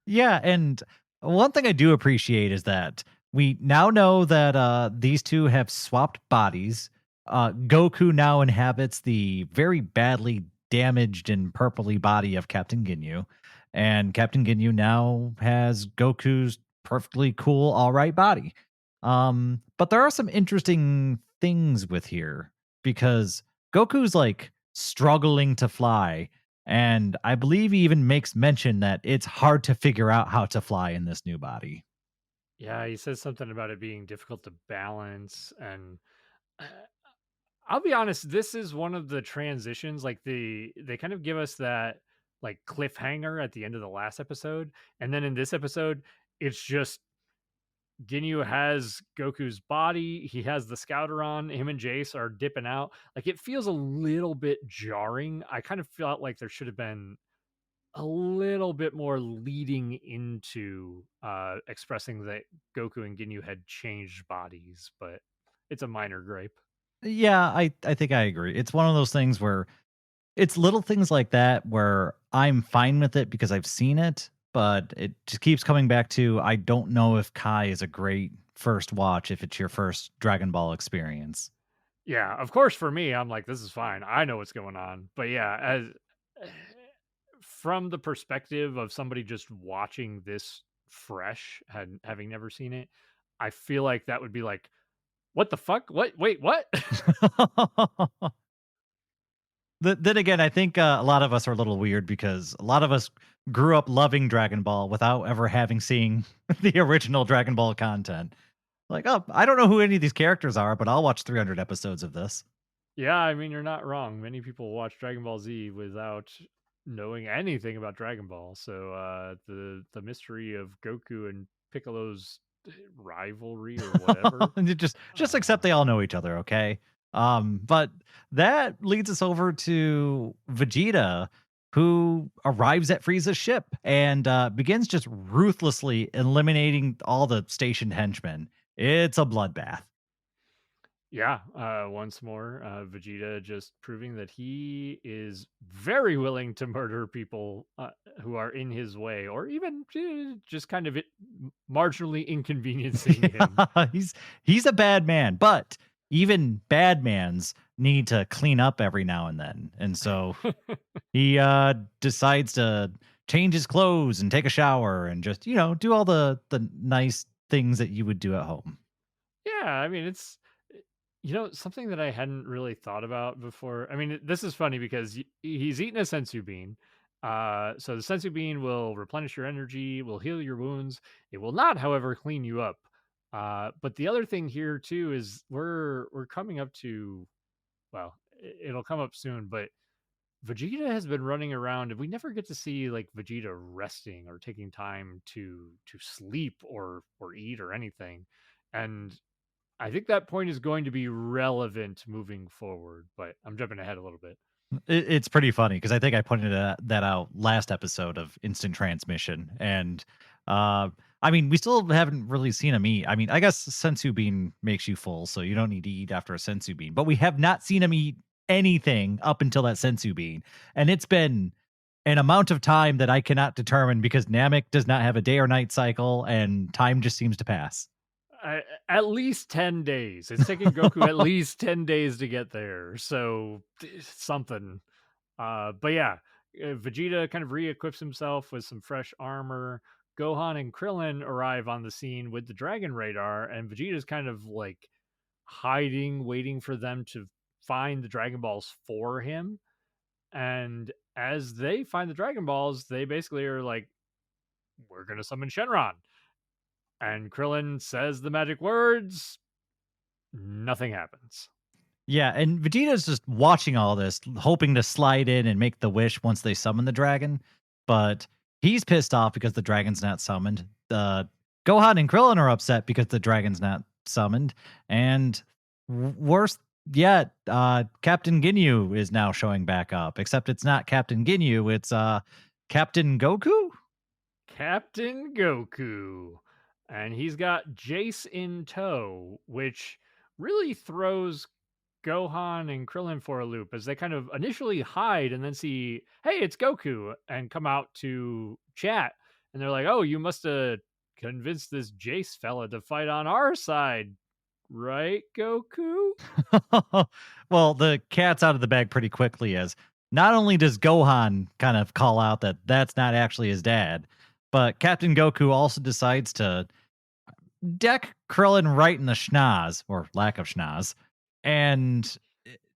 Yeah, and one thing I do appreciate is that we now know that these two have swapped bodies. Goku now inhabits the very badly damaged and purpley body of Captain Ginyu, and Captain Ginyu now has Goku's perfectly cool, all right body. But there are some interesting things with here because Goku's like struggling to fly, and I believe he even makes mention that it's hard to figure out how to fly in this new body. Yeah, he says something about it being difficult to balance. And uh, I'll be honest, this is one of the transitions. Like they kind of give us that like cliffhanger at the end of the last episode, and then in this episode, it's just Ginyu has Goku's body. He has the scouter on. Him and Jace are dipping out. Like it feels a little bit jarring. I kind of felt like there should have been a little bit more leading into expressing that Goku and Ginyu had changed bodies, but it's a minor gripe. Yeah, I think I agree. It's one of those things where it's little things like that where I'm fine with it because I've seen it, but it just keeps coming back to I don't know if Kai is a great first watch if it's your first Dragon Ball experience. Yeah, of course, for me, I'm like, "This is fine. I know what's going on." But yeah, as from the perspective of somebody just watching this fresh and having never seen it, I feel like that would be like, "What the fuck? What? Wait, what?" Then again, I think a lot of us are a little weird because a lot of us grew up loving Dragon Ball without ever having seen the original Dragon Ball content. Like, oh, I don't know who any of these characters are, but I'll watch 300 episodes of this. Yeah, I mean, you're not wrong. Many people watch Dragon Ball Z without knowing anything about Dragon Ball. So the mystery of Goku and Piccolo's rivalry or whatever. And just Uh, accept they all know each other, okay? But that leads us over to Vegeta, who arrives at Frieza's ship and begins just ruthlessly eliminating all the station henchmen. It's a bloodbath. yeah, once more, Vegeta just proving that he is very willing to murder people who are in his way, or even just kind of marginally inconveniencing him. Yeah, he's a bad man, but even bad mans need to clean up every now and then. And so he decides to change his clothes and take a shower and just, do all the nice things that you would do at home. Yeah, I mean, it's something that I hadn't really thought about before. I mean, this is funny because he's eating a sensu bean. So the sensu bean will replenish your energy, will heal your wounds. It will not, however, clean you up. But the other thing here too is we're coming up to, well, it'll come up soon, but Vegeta has been running around and we never get to see like Vegeta resting or taking time to sleep or eat or anything. And I think that point is going to be relevant moving forward, but I'm jumping ahead a little bit. It's pretty funny because I think I pointed that out last episode of Instant Transmission, and uh, I mean, we still haven't really seen him eat. I mean, I guess sensu bean makes you full, so you don't need to eat after a sensu bean. But we have not seen him eat anything up until that sensu bean, and it's been an amount of time that I cannot determine because Namek does not have a day or night cycle, and time just seems to pass. At least 10 days. It's taking Goku at least 10 days to get there. So something. But yeah, Vegeta kind of re-equips himself with some fresh armor. Gohan and Krillin arrive on the scene with the Dragon Radar, and Vegeta's kind of like hiding, waiting for them to find the Dragon Balls for him. And as they find the Dragon Balls, they basically are like, "We're gonna summon Shenron." And Krillin says the magic words. Nothing happens. Yeah, and Vegeta's just watching all this, hoping to slide in and make the wish once they summon the dragon. But he's pissed off because the dragon's not summoned. Gohan and Krillin are upset because the dragon's not summoned. And worse yet, Captain Ginyu is now showing back up. Except it's not Captain Ginyu, it's Captain Goku? Captain Goku. And he's got Jace in tow, which really throws Gohan and Krillin for a loop as they kind of initially hide and then see, hey, it's Goku, and come out to chat. And they're like, oh, you must have convinced this Jace fella to fight on our side, right, Goku? Well, the cat's out of the bag pretty quickly as not only does Gohan kind of call out that that's not actually his dad, but Captain Goku also decides to deck Krillin right in the schnoz or lack of schnoz. And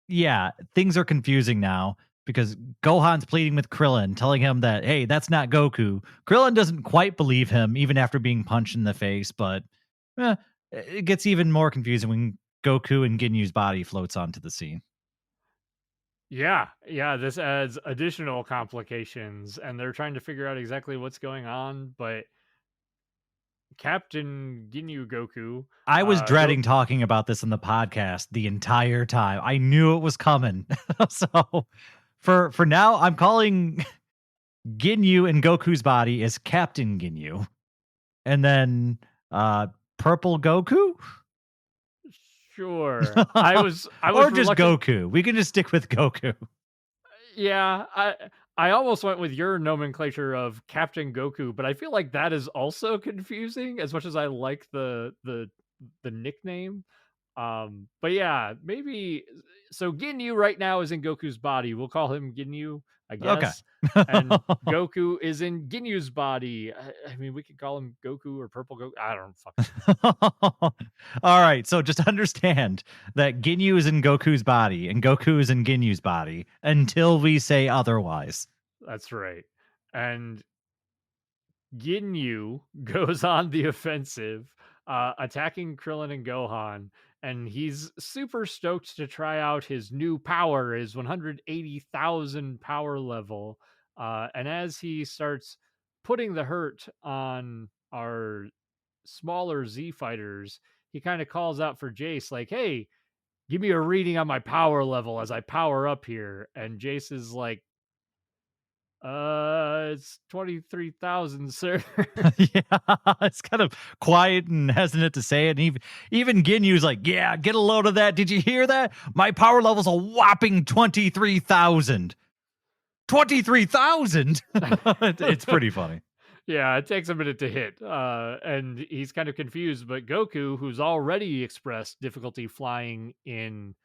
yeah, things are confusing now because Gohan's pleading with Krillin, telling him that, hey, that's not Goku. Krillin doesn't quite believe him, even after being punched in the face, but eh, it gets even more confusing when Goku and Ginyu's body floats onto the scene. Yeah, this adds additional complications, and they're trying to figure out exactly what's going on, but Captain Ginyu Goku, I was go dreading talking about this in the podcast the entire time. I knew it was coming. So for now, I'm calling Ginyu and Goku's body as Captain Ginyu. And then Purple Goku? sure. I was Or just reluctant. Goku. We can just stick with Goku. Yeah, I almost went with your nomenclature of Captain Goku, but I feel like that is also confusing as much as I like the the nickname. But yeah, maybe so Ginyu right now is in Goku's body. We'll call him Ginyu, I Okay. guess. And Goku is in Ginyu's body. I mean, we could call him Goku or Purple Goku. I don't fucking know. All right. So just understand that Ginyu is in Goku's body and Goku is in Ginyu's body until we say otherwise. That's right. And Ginyu goes on the offensive, attacking Krillin and Gohan, and he's super stoked to try out his new power, his 180,000 power level. And as he starts putting the hurt on our smaller Z fighters, he kind of calls out for Jace, like, "Hey, give me a reading on my power level as I power up here." And Jace is like, it's 23,000, sir." Yeah, it's kind of quiet and hesitant to say it. And even Ginyu's like, yeah, get a load of that. Did you hear that? My power level's a whopping 23,000. 23,000? It's pretty funny. Yeah, it takes a minute to hit. And he's kind of confused, but Goku, who's already expressed difficulty flying in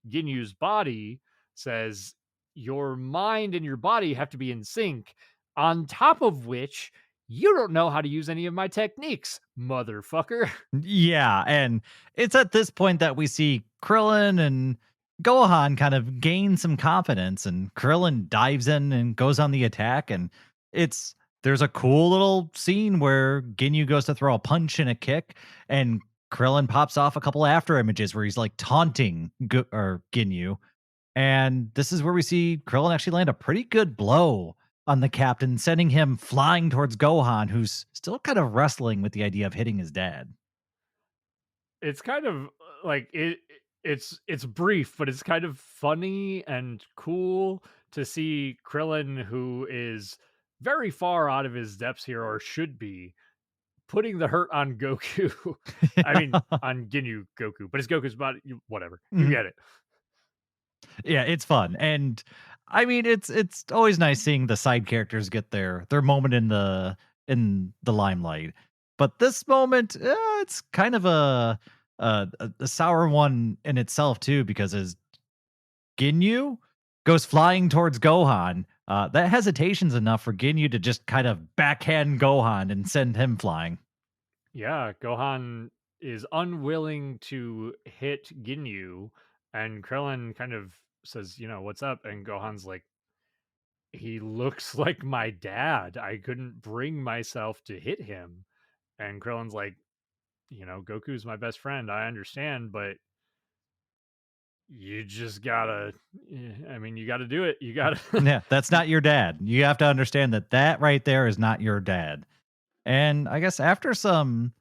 Ginyu's body, says, "Your mind and your body have to be in sync. On top of which, you don't know how to use any of my techniques, motherfucker." Yeah, and it's at this point that we see Krillin and Gohan kind of gain some confidence, and Krillin dives in and goes on the attack, and there's a cool little scene where Ginyu goes to throw a punch and a kick, and Krillin pops off a couple after images where he's like taunting Ginyu, and this is where we see Krillin actually land a pretty good blow on the captain, sending him flying towards Gohan, who's still kind of wrestling with the idea of hitting his dad. It's kind of like it's brief, but it's kind of funny and cool to see Krillin, who is very far out of his depths here, or should be, putting the hurt on Goku. I mean, on Ginyu Goku, but it's Goku's body. Whatever, you Mhm. get it. Yeah, it's fun. And I mean it's always nice seeing the side characters get their moment in the limelight. But this moment, it's kind of a sour one in itself too, because as Ginyu goes flying towards Gohan, that hesitation's enough for Ginyu to just kind of backhand Gohan and send him flying. Yeah, Gohan is unwilling to hit Ginyu, and Krillin kind of says, "What's up?" And Gohan's like, "He looks like my dad. I couldn't bring myself to hit him." And Krillin's like, "Goku's my best friend. I understand, but you just gotta, I mean, you gotta do it. You gotta." Yeah, that's not your dad. You have to understand that that right there is not your dad. And I guess after some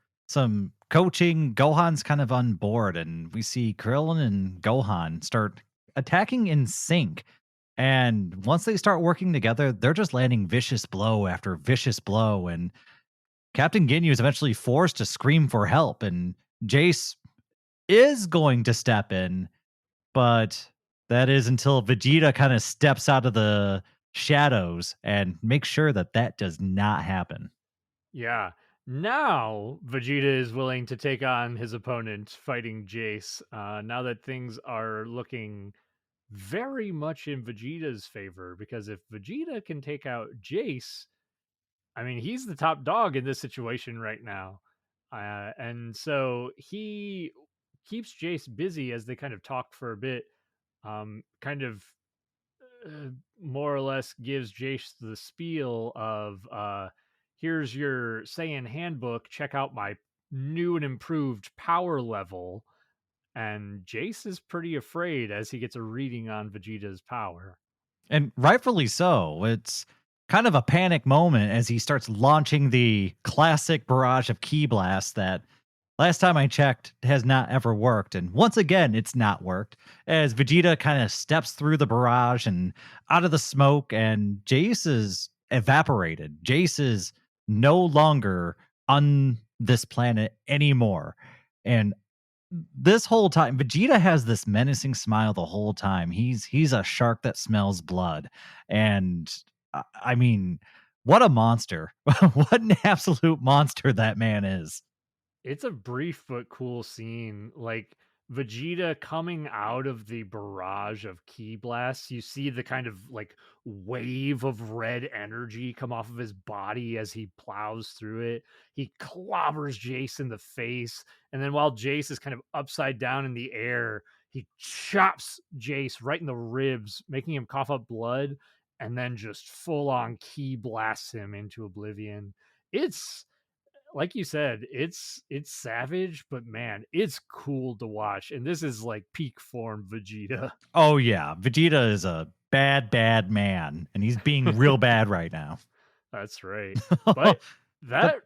coaching, Gohan's kind of on board, and we see Krillin and Gohan start attacking in sync. And once they start working together, they're just landing vicious blow after vicious blow. And Captain Ginyu is eventually forced to scream for help. And Jace is going to step in, but that is until Vegeta kind of steps out of the shadows and makes sure that that does not happen. Yeah. Now Vegeta is willing to take on his opponent fighting Jace. Now that things are looking very much in Vegeta's favor, because if Vegeta can take out Jace, I mean, he's the top dog in this situation right now. And so he keeps Jace busy as they kind of talk for a bit, kind of more or less gives Jace the spiel of, here's your Saiyan handbook, check out my new and improved power level. And Jace is pretty afraid as he gets a reading on Vegeta's power. And rightfully so. It's kind of a panic moment as he starts launching the classic barrage of key blasts that last time I checked has not ever worked. And once again, it's not worked as Vegeta kind of steps through the barrage and out of the smoke, and Jace is evaporated. Jace is no longer on this planet anymore. And this whole time, Vegeta has this menacing smile the whole time. He's a shark that smells blood, and I mean, what a monster! What an absolute monster that man is. It's a brief but cool scene. Like Vegeta coming out of the barrage of ki blasts, you see the kind of like wave of red energy come off of his body as he plows through it. He clobbers Jace in the face. And then while Jace is kind of upside down in the air, he chops Jace right in the ribs, making him cough up blood, and then just full on ki blasts him into oblivion. It's like you said, it's savage, but man, it's cool to watch. And this is like peak form Vegeta. Oh yeah, Vegeta is a bad, bad man, and he's being real bad right now. That's right. But But that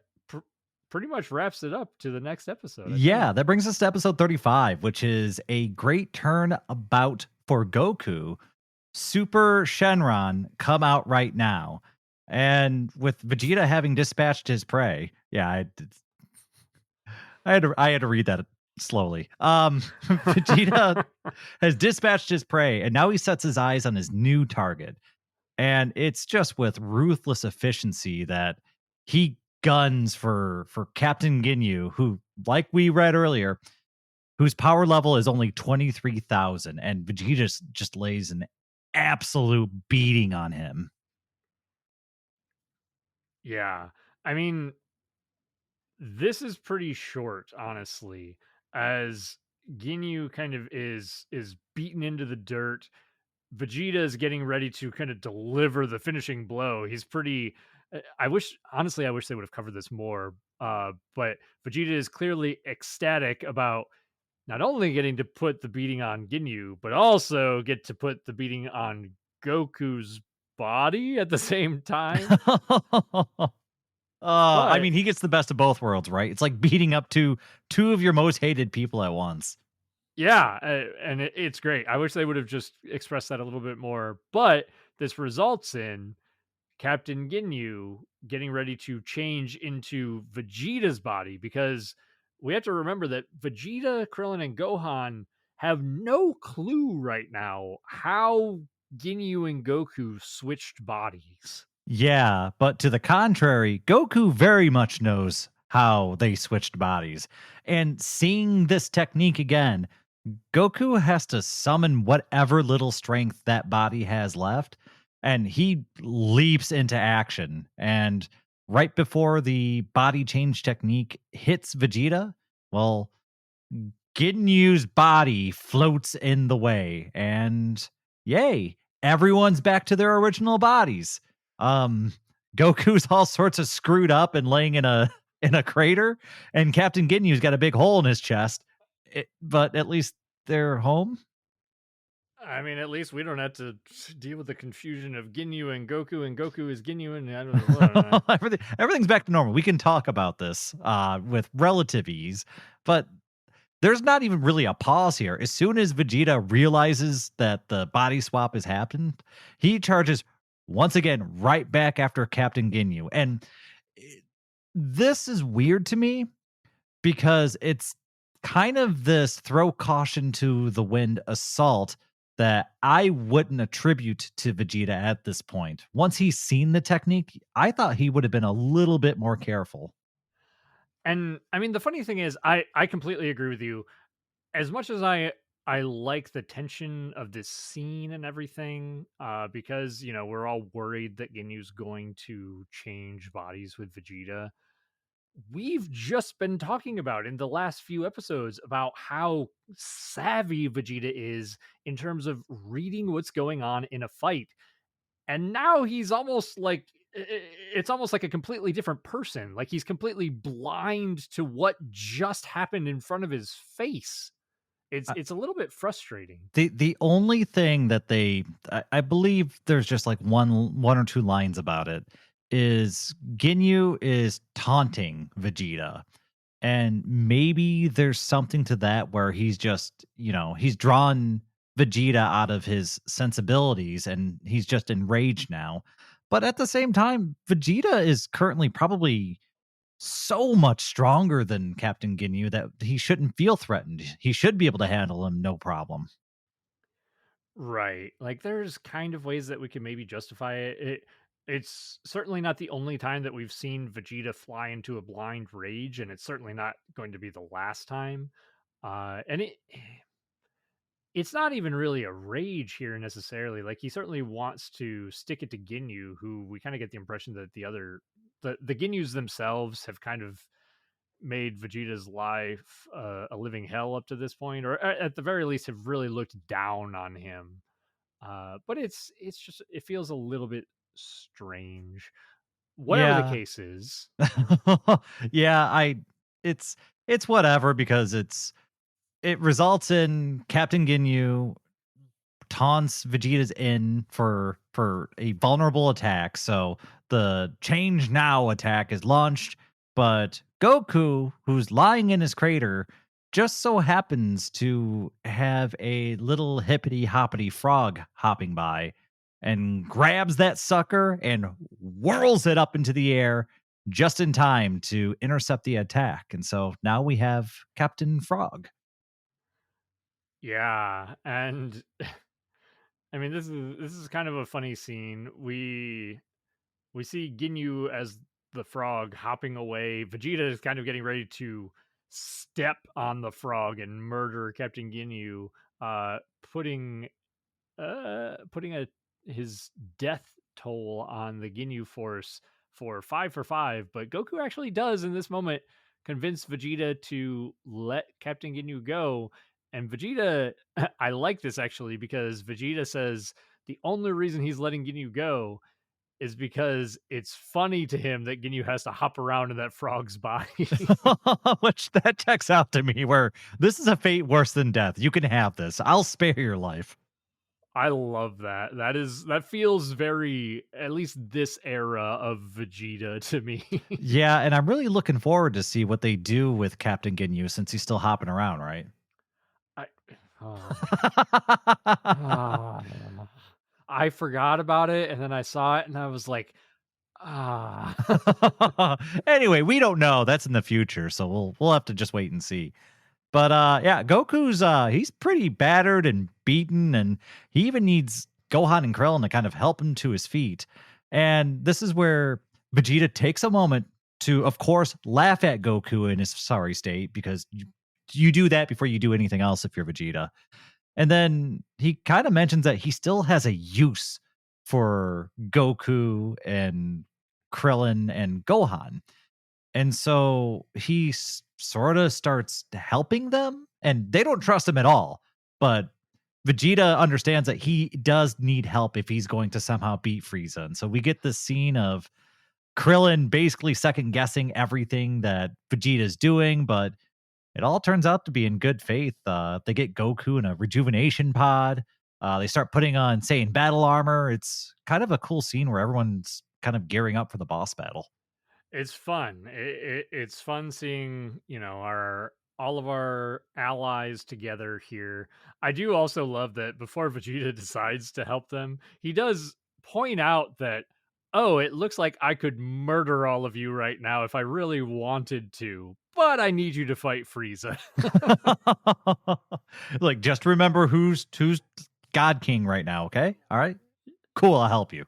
pretty much wraps it up to the next episode, I yeah, think. that brings us to episode 35, which is a great turnabout for Goku. Super Shenron come out right now. And with Vegeta having dispatched his prey, yeah, I had to read that slowly. Vegeta has dispatched his prey, and now he sets his eyes on his new target. And it's just with ruthless efficiency that he guns for Captain Ginyu, who, like we read earlier, whose power level is only 23,000, and Vegeta just lays an absolute beating on him. Yeah. I mean, this is pretty short, honestly, as Ginyu kind of is beaten into the dirt. Vegeta is getting ready to kind of deliver the finishing blow. He's pretty. I wish, honestly, I wish they would have covered this more. But Vegeta is clearly ecstatic about not only getting to put the beating on Ginyu, but also get to put the beating on Goku's body at the same time. I But mean, he gets the best of both worlds, right? It's like beating up two of your most hated people at once. yeah, and it's great. I wish they would have just expressed that a little bit more. But this results in Captain Ginyu getting ready to change into Vegeta's body because we have to remember that Vegeta, Krillin, and Gohan have no clue right now how Ginyu and Goku switched bodies. Yeah, but to the contrary, Goku very much knows how they switched bodies. And seeing this technique again, Goku has to summon whatever little strength that body has left, and he leaps into action. And right before the body change technique hits Vegeta, well, Ginyu's body floats in the way, and yay, everyone's back to their original bodies. Um, Goku's all sorts of screwed up and laying in a in a crater, and Captain Ginyu's got a big hole in his chest. But at least they're home. I mean, at least we don't have to deal with the confusion of Ginyu and Goku is Ginyu, and I don't know. I don't know. Everything's back to normal. We can talk about this with relative ease, but there's not even really a pause here. As soon as Vegeta realizes that the body swap has happened, he charges once again right back after Captain Ginyu. And eh, this is weird to me because it's kind of this throw caution to the wind assault that I wouldn't attribute to Vegeta at this point. Once he's seen the technique, I thought he would have been a little bit more careful. And I mean, the funny thing is, I completely agree with you. As much as I like the tension of this scene and everything, because we're all worried that Ginyu's going to change bodies with Vegeta. We've just been talking about in the last few episodes about how savvy Vegeta is in terms of reading what's going on in a fight. And now he's almost like it's almost like a completely different person. Like he's completely blind to what just happened in front of his face. It's a little bit frustrating. The only thing that I believe there's just like one or two lines about it is Ginyu is taunting Vegeta. And maybe there's something to that where he's just, he's drawn Vegeta out of his sensibilities and he's just enraged now. But at the same time, Vegeta is currently probably so much stronger than Captain Ginyu that he shouldn't feel threatened. He should be able to handle him no problem. Right. Like there's kind of ways that we can maybe justify it. It's certainly not the only time that we've seen Vegeta fly into a blind rage, and it's certainly not going to be the last time. And it's not even really a rage here necessarily. Like he certainly wants to stick it to Ginyu, who we kind of get the impression that the Ginyus themselves have kind of made Vegeta's life a living hell up to this point, or at the very least have really looked down on him. But it's just it feels a little bit strange. Whatever the Yeah. case is, Yeah, it's it's whatever because it results in Captain Ginyu taunts Vegeta's in for a vulnerable attack. So the change now attack is launched, but Goku, who's lying in his crater, just so happens to have a little hippity hoppity frog hopping by and grabs that sucker and whirls it up into the air just in time to intercept the attack. And so now we have Captain Frog. yeah, and I mean this is kind of a funny scene. We see Ginyu as the frog hopping away. Vegeta is kind of getting ready to step on the frog and murder Captain Ginyu, uh, putting putting a his death toll on the Ginyu Force for 5. But Goku actually does in this moment convince Vegeta to let Captain Ginyu go. And Vegeta, I like this actually because Vegeta says the only reason he's letting Ginyu go is because it's funny to him that Ginyu has to hop around in that frog's body. Which that checks out to me where this is a fate worse than death. You can have this. I'll spare your life. I love that. That feels very at least this era of Vegeta to me. Yeah, and I'm really looking forward to see what they do with Captain Ginyu since he's still hopping around, right? I oh, ah. I forgot about it and then I saw it and I was like, ah. Anyway, we don't know. That's in the future, so we'll have to just wait and see. But yeah, Goku's he's pretty battered and beaten, and he even needs Gohan and Krillin to kind of help him to his feet. And this is where Vegeta takes a moment to, of course, laugh at Goku in his sorry state because you do that before you do anything else if you're Vegeta. And then he kind of mentions that he still has a use for Goku and Krillin and Gohan. And so he sort of starts helping them, and they don't trust him at all. But Vegeta understands that he does need help if he's going to somehow beat Frieza. And so we get this scene of Krillin basically second guessing everything that Vegeta's doing, but it all turns out to be in good faith. They get Goku in a rejuvenation pod. They start putting on Saiyan battle armor. It's kind of a cool scene where everyone's kind of gearing up for the boss battle. It's fun. It's fun seeing, our all of our allies together here. I do also love that before Vegeta decides to help them, he does point out that, oh, it looks like I could murder all of you right now if I really wanted to, but I need you to fight Frieza. Like, just remember who's God King right now, okay? All right? Cool, I'll help you.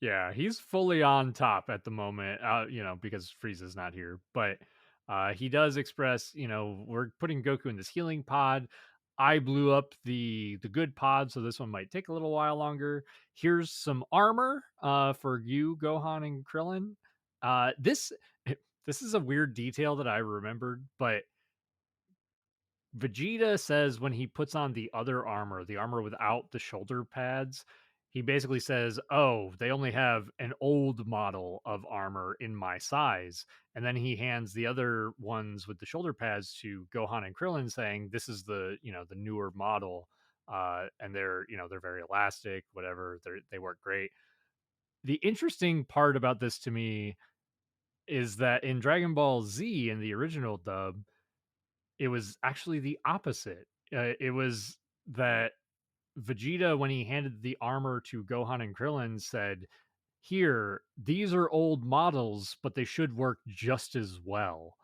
Yeah, he's fully on top at the moment, because Frieza's not here. But he does express, we're putting Goku in this healing pod. I blew up the good pod, so this one might take a little while longer. Here's some armor for you, Gohan and Krillin. This this is a weird detail that I remembered, but Vegeta says when he puts on the armor without the shoulder pads, he basically says, "Oh, they only have an old model of armor in my size." And then he hands the other ones with the shoulder pads to Gohan and Krillin, saying, "This is the newer model, and they're very elastic, whatever. They work great." The interesting part about this to me is that in Dragon Ball Z in the original dub, it was actually the opposite. It was that Vegeta, when he handed the armor to Gohan and Krillin, said, "Here, these are old models, but they should work just as well."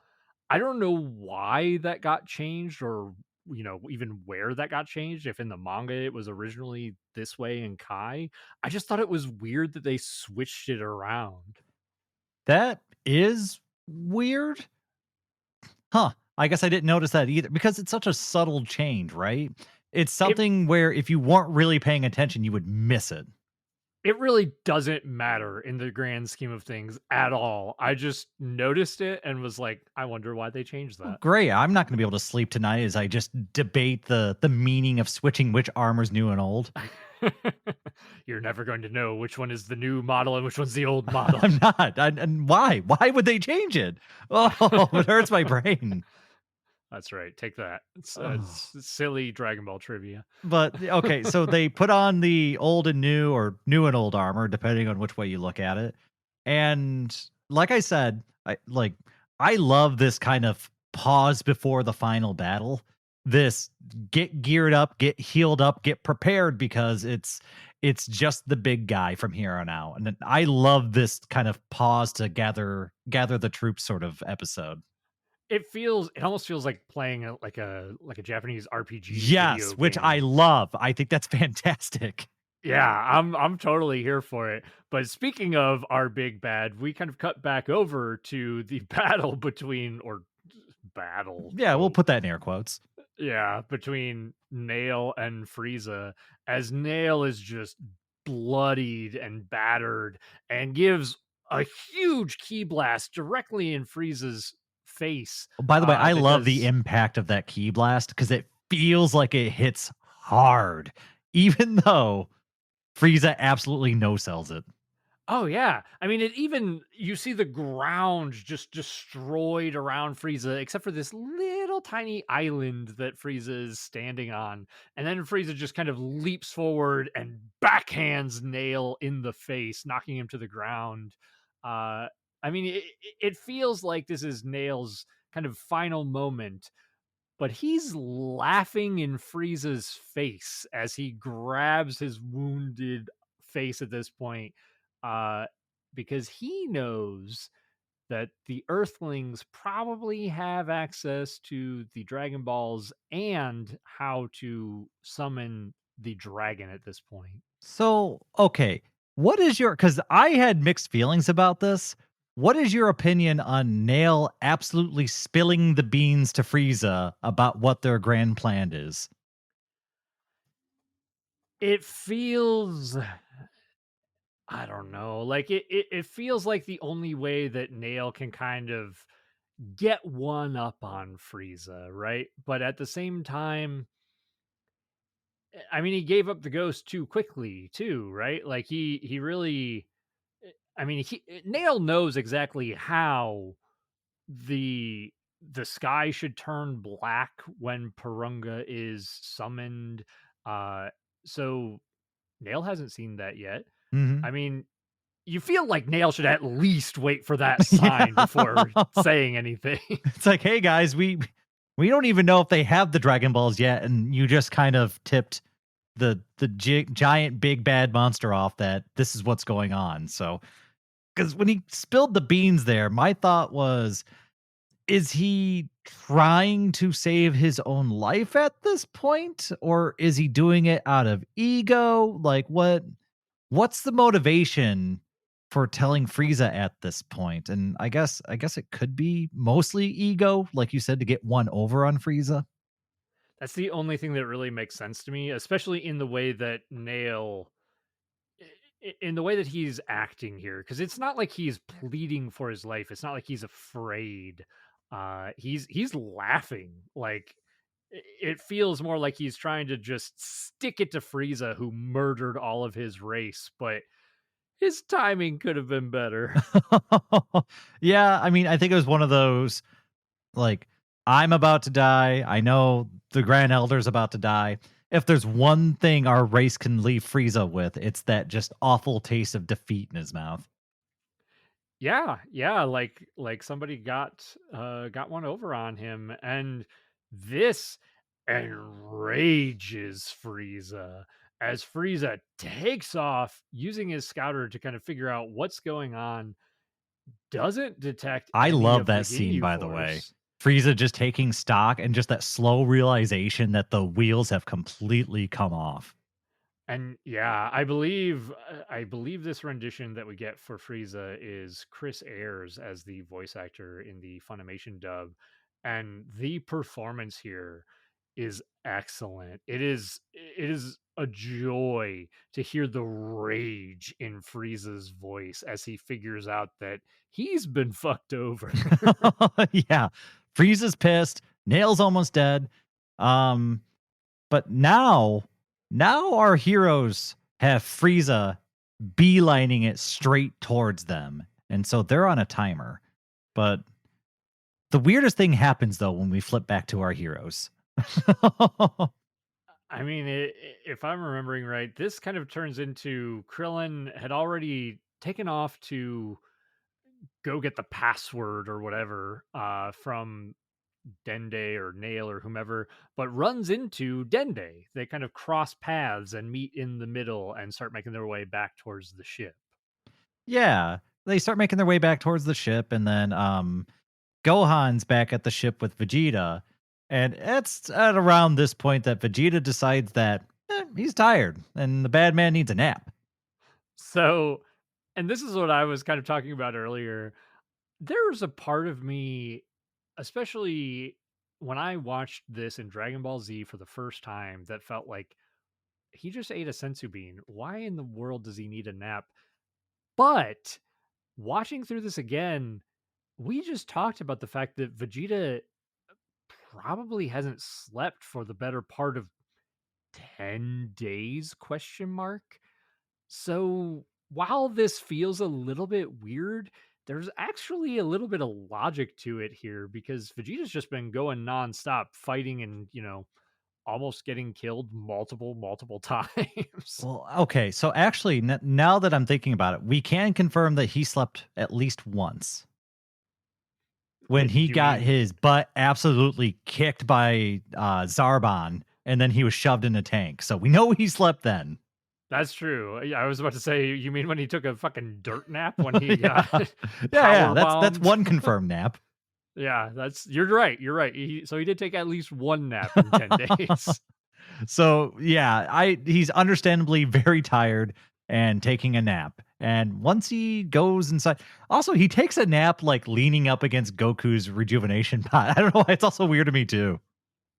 I don't know why that got changed or even where that got changed, if in the manga it was originally this way in Kai. I just thought it was weird that they switched it around. That is weird. Huh. I guess I didn't notice that either because it's such a subtle change, right? It's It something where if you weren't really paying attention, you would miss it. it really doesn't matter in the grand scheme of things at all. I just noticed it and was like, I wonder why they changed Oh, that. great. I'm not going to be able to sleep tonight as I just debate the meaning of switching which armor's new and old. You're never going to know which one is the new model and which one's the old model. I'm not. And why? Why would they change it? Oh, it hurts my brain. That's right. Take that. It's Oh. silly Dragon Ball trivia. But okay, so they put on the old and new or new and old armor, depending on which way you look at it. And like I said, I love this kind of pause before the final battle. This get geared up, get healed up, get prepared because it's just the big guy from here on out. And I love this kind of pause to gather the troops sort of episode. It almost feels like playing a Japanese RPG Yes, video which I game. love. I think that's fantastic. Yeah, I'm totally here for it. But speaking of our big bad, we kind of cut back over to the battle between or battle, Yeah, we'll quote, put that in air quotes. yeah, between Nail and Frieza, as Nail is just bloodied and battered and gives a huge key blast directly in Frieza's face. By the way, I That love the does impact of that key blast because it feels like it hits hard, even though Frieza absolutely no sells it. Oh yeah. I mean, it even you see the ground just destroyed around Frieza, except for this little tiny island that Frieza is standing on. And then Frieza just kind of leaps forward and backhands Nail in the face, knocking him to the ground. I mean, it feels like this is Nail's kind of final moment, but he's laughing in Frieza's face as he grabs his wounded face at this point, uh, because he knows that the Earthlings probably have access to the Dragon Balls and how to summon the dragon at this point. So, okay, what is your because I had mixed feelings about this. What is your opinion on Nail absolutely spilling the beans to Frieza about what their grand plan is? It feels I don't know. Like it feels like the only way that Nail can kind of get one up on Frieza, right? But at the same time, I mean, he gave up the ghost too quickly, too, right? Like he really, I mean, Nail knows exactly how the the sky should turn black when Purunga is summoned. Uh, so Nail hasn't seen that yet. Mhm. I mean, you feel like Nail should at least wait for that Yeah. sign before saying anything. It's like, "Hey, guys, we don't even know if they have the Dragon Balls yet, and you just kind of tipped the giant big bad monster off that this is what's going on." So, because when he spilled the beans there, my thought was, is he trying to save his own life at this point, or is he doing it out of ego? Like, what's the motivation for telling Frieza at this point? And I guess it could be mostly ego, like you said, to get one over on Frieza. That's the only thing that really makes sense to me, especially in the way that Nail in the way that he's acting here, because it's not like he's pleading for his life. It's not like he's afraid. He's laughing. Like it feels more like he's trying to just stick it to Frieza, who murdered all of his race, but his timing could have been better. Yeah, I mean, I think it was one of those like, I'm about to die. I know the Grand Elder's about to die. If there's one thing our race can leave Frieza with, it's that just awful taste of defeat in his mouth. Yeah, yeah, like somebody got one over on him, and this enrages Frieza as Frieza takes off using his scouter to kind of figure out what's going on, doesn't detect I any love of the that scene, Ginyu by the way. Force. Frieza just taking stock and just that slow realization that the wheels have completely come off. And yeah, I believe this rendition that we get for Frieza is Chris Ayres as the voice actor in the Funimation dub, and the performance here is excellent. It is a joy to hear the rage in Frieza's voice as he figures out that he's been fucked over. Yeah. Frieza's pissed. Nail's almost dead. Um, but now our heroes have Frieza beelining it straight towards them. And so they're on a timer. But the weirdest thing happens though when we flip back to our heroes. I mean, if I'm remembering right, this kind of turns into Krillin had already taken off to go get the password or whatever from Dende or Nail or whomever, but runs into Dende. They kind of cross paths and meet in the middle and start making their way back towards the ship. Yeah. They start making their way back towards the ship, and then Gohan's back at the ship with Vegeta. And it's at around this point that Vegeta decides that he's tired and the bad man needs a nap. So, and this is what I was kind of talking about earlier. There's a part of me, especially when I watched this in Dragon Ball Z for the first time, that felt like he just ate a sensu bean. Why in the world does he need a nap? But watching through this again, we just talked about the fact that Vegeta probably hasn't slept for the better part of 10 days question mark. So while this feels a little bit weird, there's actually a little bit of logic to it here because Vegeta's just been going nonstop fighting and, almost getting killed multiple times. Well, okay. So actually, now that I'm thinking about it, we can confirm that he slept at least once when he Do you got mean his butt absolutely kicked by Zarbon and then he was shoved in a tank. So we know he slept then. that's true? Yeah, I was about to say, you mean when he took a fucking dirt nap when he Yeah. got Yeah. power That's bombed? one confirmed nap. Yeah, that's you're right. You're right. So he did take at least one nap in 10 days. So yeah, I he's understandably very tired and taking a nap. And once he goes inside, also he takes a nap like leaning up against Goku's rejuvenation pot. I don't know why it's also weird to me too.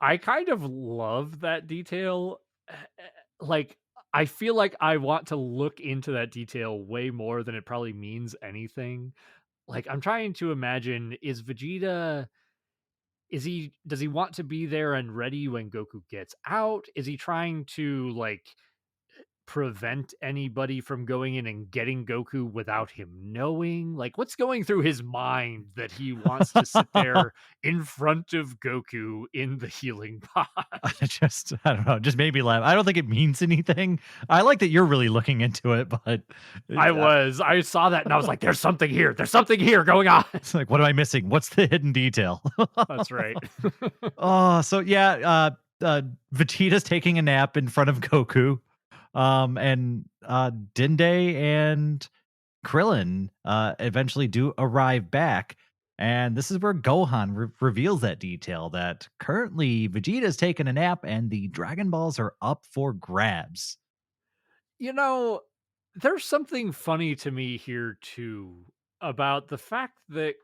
I kind of love that detail. Like, I feel like I want to look into that detail way more than it probably means anything. Like, I'm trying to imagine, does he want to be there and ready when Goku gets out? Is he trying to, like, prevent anybody from going in and getting Goku without him knowing? Like, what's going through his mind that he wants to sit there in front of Goku in the healing pod? I don't know, it just made me laugh. I don't think it means anything. I like that you're really looking into it, but I saw that and I was like, there's something here. There's something here going on. it's like, what am I missing? What's the hidden detail? That's right. Oh, so yeah, Vegeta's taking a nap in front of Goku. And Dende and Krillin eventually do arrive back. And this is where Gohan reveals that detail that currently Vegeta's taking a nap and the Dragon Balls are up for grabs. You know, there's something funny to me here too about the fact that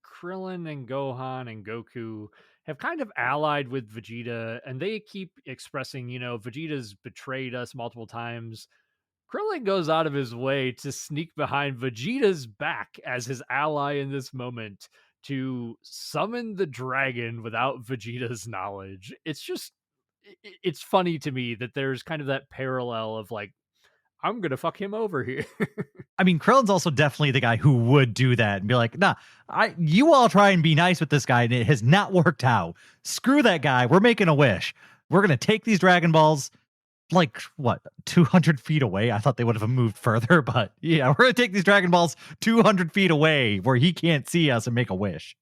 Krillin and Gohan and Goku have kind of allied with Vegeta and they keep expressing, Vegeta's betrayed us multiple times. Krillin goes out of his way to sneak behind Vegeta's back as his ally in this moment to summon the dragon without Vegeta's knowledge. It's funny to me that there's kind of that parallel of like, I'm gonna fuck him over here. I mean, Krillin's also definitely the guy who would do that and be like, nah, you all try and be nice with this guy and it has not worked out. Screw that guy. We're making a wish. We're going to take these Dragon Balls like what 200 feet away. I thought they would have moved further, but yeah, we're gonna take these Dragon Balls 200 feet away where he can't see us and make a wish.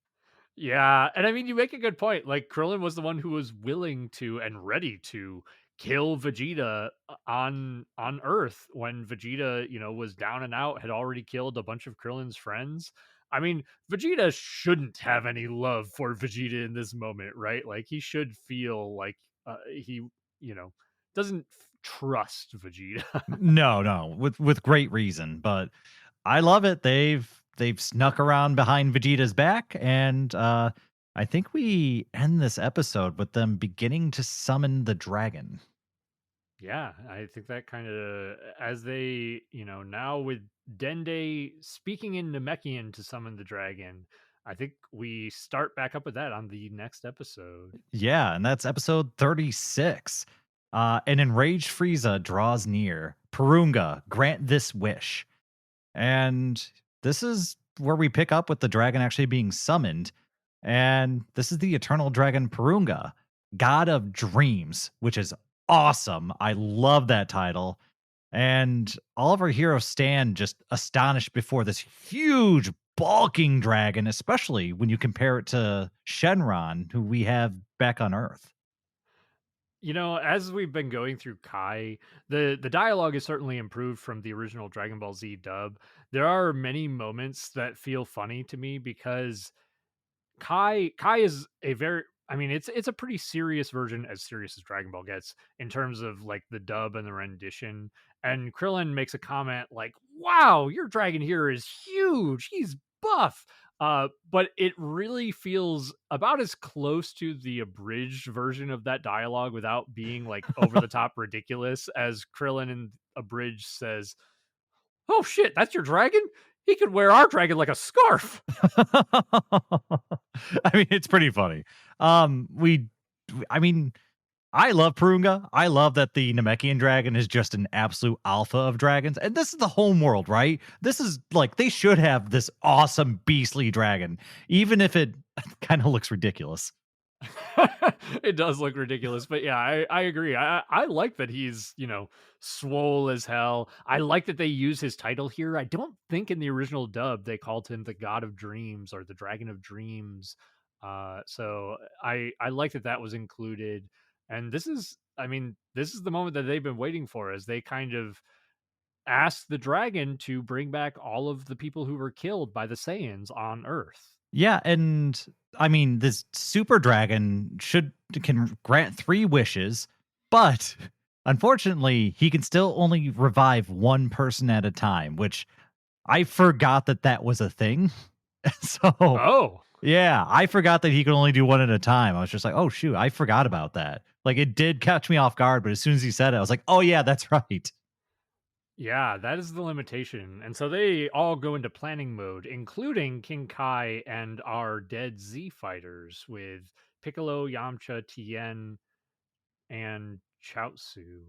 Yeah, and I mean, you make a good point. Like Krillin was the one who was willing to and ready to kill Vegeta on Earth when Vegeta, was down and out, had already killed a bunch of Krillin's friends. I mean, Vegeta shouldn't have any love for Vegeta in this moment, right? Like he should feel like he, you know, doesn't trust Vegeta. No, no, with great reason, but I love it. They've snuck around behind Vegeta's back, and I think we end this episode with them beginning to summon the dragon. Yeah, I think that kind of as they, now with Dende speaking in Namekian to summon the dragon, I think we start back up with that on the next episode. Yeah, and that's episode 36. An enraged Frieza draws near. Purunga, grant this wish. And this is where we pick up with the dragon actually being summoned. And this is the eternal dragon Purunga, god of dreams, which is awesome. I love that title. And all of our heroes stand just astonished before this huge, bulking dragon, especially when you compare it to Shenron, who we have back on Earth. As we've been going through Kai, the dialogue is certainly improved from the original Dragon Ball Z dub. There are many moments that feel funny to me because Kai is a very I mean it's a pretty serious version, as serious as Dragon Ball gets, in terms of like the dub and the rendition. And Krillin makes a comment like, "Wow, your dragon here is huge. He's buff." But it really feels about as close to the abridged version of that dialogue without being like over the top ridiculous as Krillin in abridged says, "Oh shit, that's your dragon? He could wear our dragon like a scarf." I mean, it's pretty funny. I mean, I love Purunga. I love that the Namekian dragon is just an absolute alpha of dragons. And this is the home world, right? This is like, they should have this awesome beastly dragon, even if it kind of looks ridiculous. It does look ridiculous, but yeah, I agree. I like that he's, swole as hell. I like that they use his title here. I don't think in the original dub they called him the God of Dreams or the Dragon of Dreams. So I like that that was included. And this is the moment that they've been waiting for as they kind of ask the dragon to bring back all of the people who were killed by the Saiyans on Earth. Yeah, and I mean, this super dragon can grant 3 wishes, but unfortunately, he can still only revive one person at a time, which I forgot that that was a thing. So, Oh, yeah, I forgot that he could only do one at a time. I was just like, "Oh shoot, I forgot about that." Like it did catch me off guard, but as soon as he said it, I was like, "Oh yeah, that's right." yeah, that is the limitation. And so they all go into planning mode, including King Kai and our dead Z fighters with Piccolo, Yamcha, Tien, and Chaozu.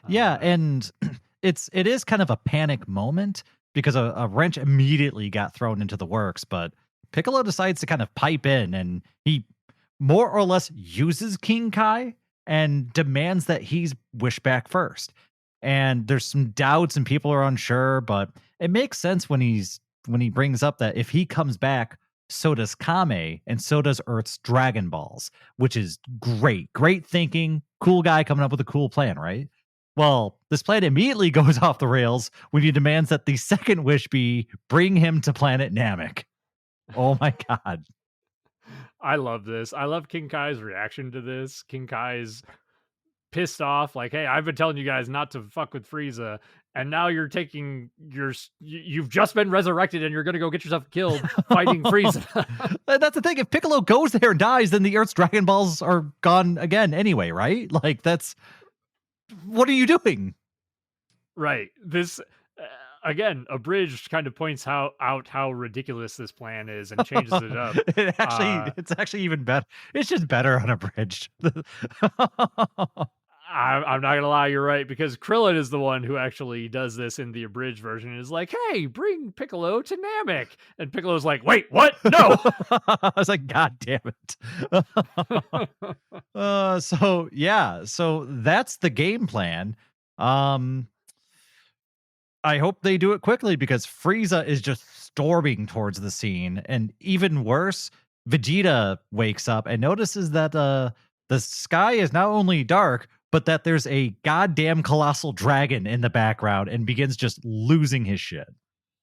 Yeah, Uh, and it is kind of a panic moment because a wrench immediately got thrown into the works, but Piccolo decides to kind of pipe in and he more or less uses King Kai and demands that he's wish back first. And there's some doubts and people are unsure, but it makes sense when he brings up that if he comes back, so does Kame and so does Earth's Dragon Balls, which is great. Great thinking. Cool guy coming up with a cool plan, right? Well, this plan immediately goes off the rails when he demands that the second wish be bring him to planet Namek. Oh my god. I love this. I love King Kai's reaction to this. King Kai's pissed off, like, "Hey, I've been telling you guys not to fuck with Frieza, and now you're taking you've just been resurrected, and you're gonna go get yourself killed fighting Frieza." That's the thing. If Piccolo goes there and dies, then the Earth's Dragon Balls are gone again anyway, right? Like, that's what are you doing? Right. This again, abridged kind of points out how ridiculous this plan is and changes it up. It's actually even better. It's just better unabridged. I'm not gonna lie, you're right, because Krillin is the one who actually does this in the abridged version and is like, "Hey, bring Piccolo to Namek," and Piccolo's like, "Wait, what? No!" I was like, God damn it. So yeah, so that's the game plan. Um, I hope they do it quickly because Frieza is just storming towards the scene. And even worse, Vegeta wakes up and notices that the sky is not only dark, but that there's a goddamn colossal dragon in the background and begins just losing his shit.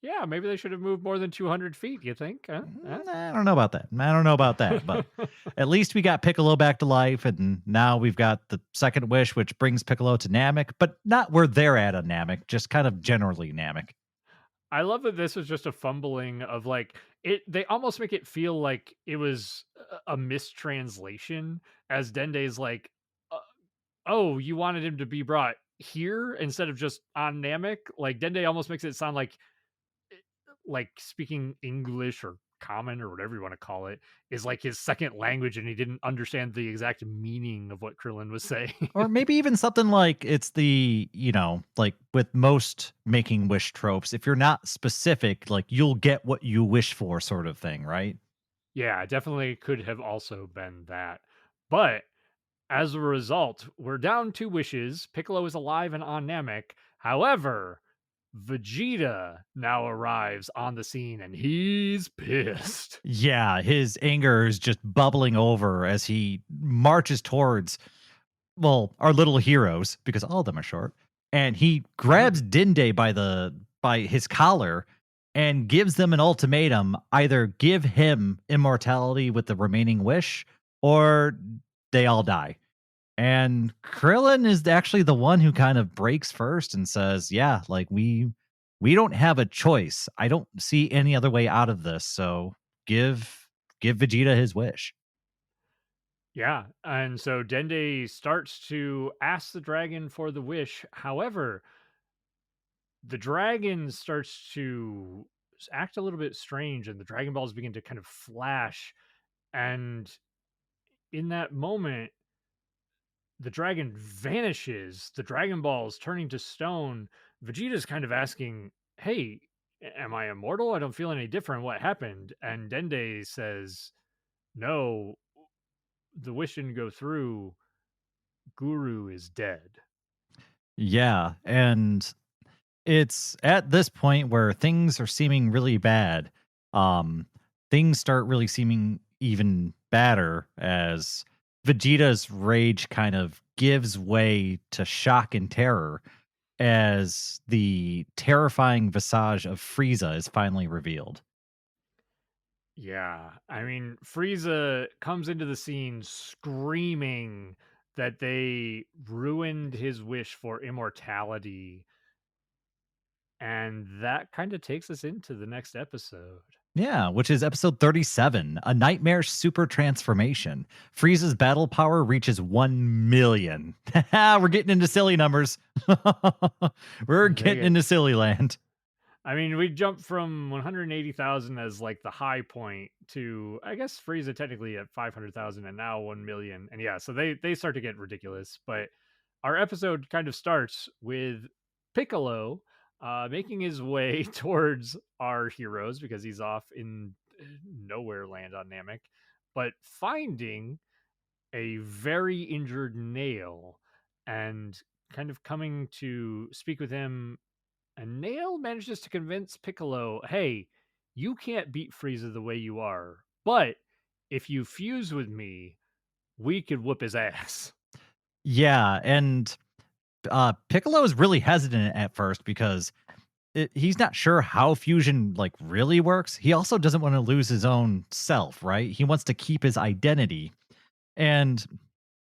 Yeah, maybe they should have moved more than 200 feet, you think? Huh? Huh? I don't know about that. I don't know about that, but at least we got Piccolo back to life, and now we've got the second wish, which brings Piccolo to Namek, but not where they're at on Namek, just kind of generally Namek. I love that this was just a fumbling of like it they almost make it feel like it was a mistranslation as Dende's like, uh, "Oh, you wanted him to be brought here instead of just on Namek?" Like Dende almost makes it sound like speaking English or common or whatever you want to call it is like his second language and he didn't understand the exact meaning of what Krillin was saying. Or maybe even something like it's the, like with most making wish tropes, if you're not specific, like you'll get what you wish for sort of thing, right? Yeah, definitely could have also been that. But as a result, we're down 2 wishes. Piccolo is alive and on Namek. However, Vegeta now arrives on the scene and he's pissed. Yeah, his anger is just bubbling over as he marches towards, well, our little heroes, because all of them are short, and he grabs Dinde by his collar and gives them an ultimatum: either give him immortality with the remaining wish, or they all die. And Krillin is actually the one who kind of breaks first and says, "Yeah, like we don't have a choice. I don't see any other way out of this. So give Vegeta his wish." Yeah, and so Dende starts to ask the dragon for the wish. However, the dragon starts to act a little bit strange and the Dragon Balls begin to kind of flash. And in that moment, the dragon vanishes, the Dragon Balls turning to stone. Vegeta's kind of asking, "Hey, am I immortal? I don't feel any different. What happened?" And Dende says, "No, the wish didn't go through. Guru is dead." Yeah, and it's at this point where things are seeming really bad. Um, Things start really seeming even badder as Vegeta's rage kind of gives way to shock and terror as the terrifying visage of Frieza is finally revealed. Yeah, I mean, Frieza comes into the scene screaming that they ruined his wish for immortality, and that kind of takes us into the next episode. Yeah, which is episode 37, A Nightmare Super Transformation. Frieza's battle power reaches 1 million. We're getting into silly numbers. We're getting They into silly land. I mean, we jumped from 180,000 as like the high point to I guess Frieza technically at 500,000 and now 1 million. And yeah, so they start to get ridiculous, but our episode kind of starts with Piccolo making his way towards our heroes because he's off in nowhere land on Namek, but finding a very injured Nail and kind of coming to speak with him, and Nail manages to convince Piccolo, "Hey, you can't beat Frieza the way you are, but if you fuse with me, we could whoop his ass." Yeah, and Piccolo is really hesitant at first because he's not sure how fusion like really works. He also doesn't want to lose his own self, right? He wants to keep his identity. And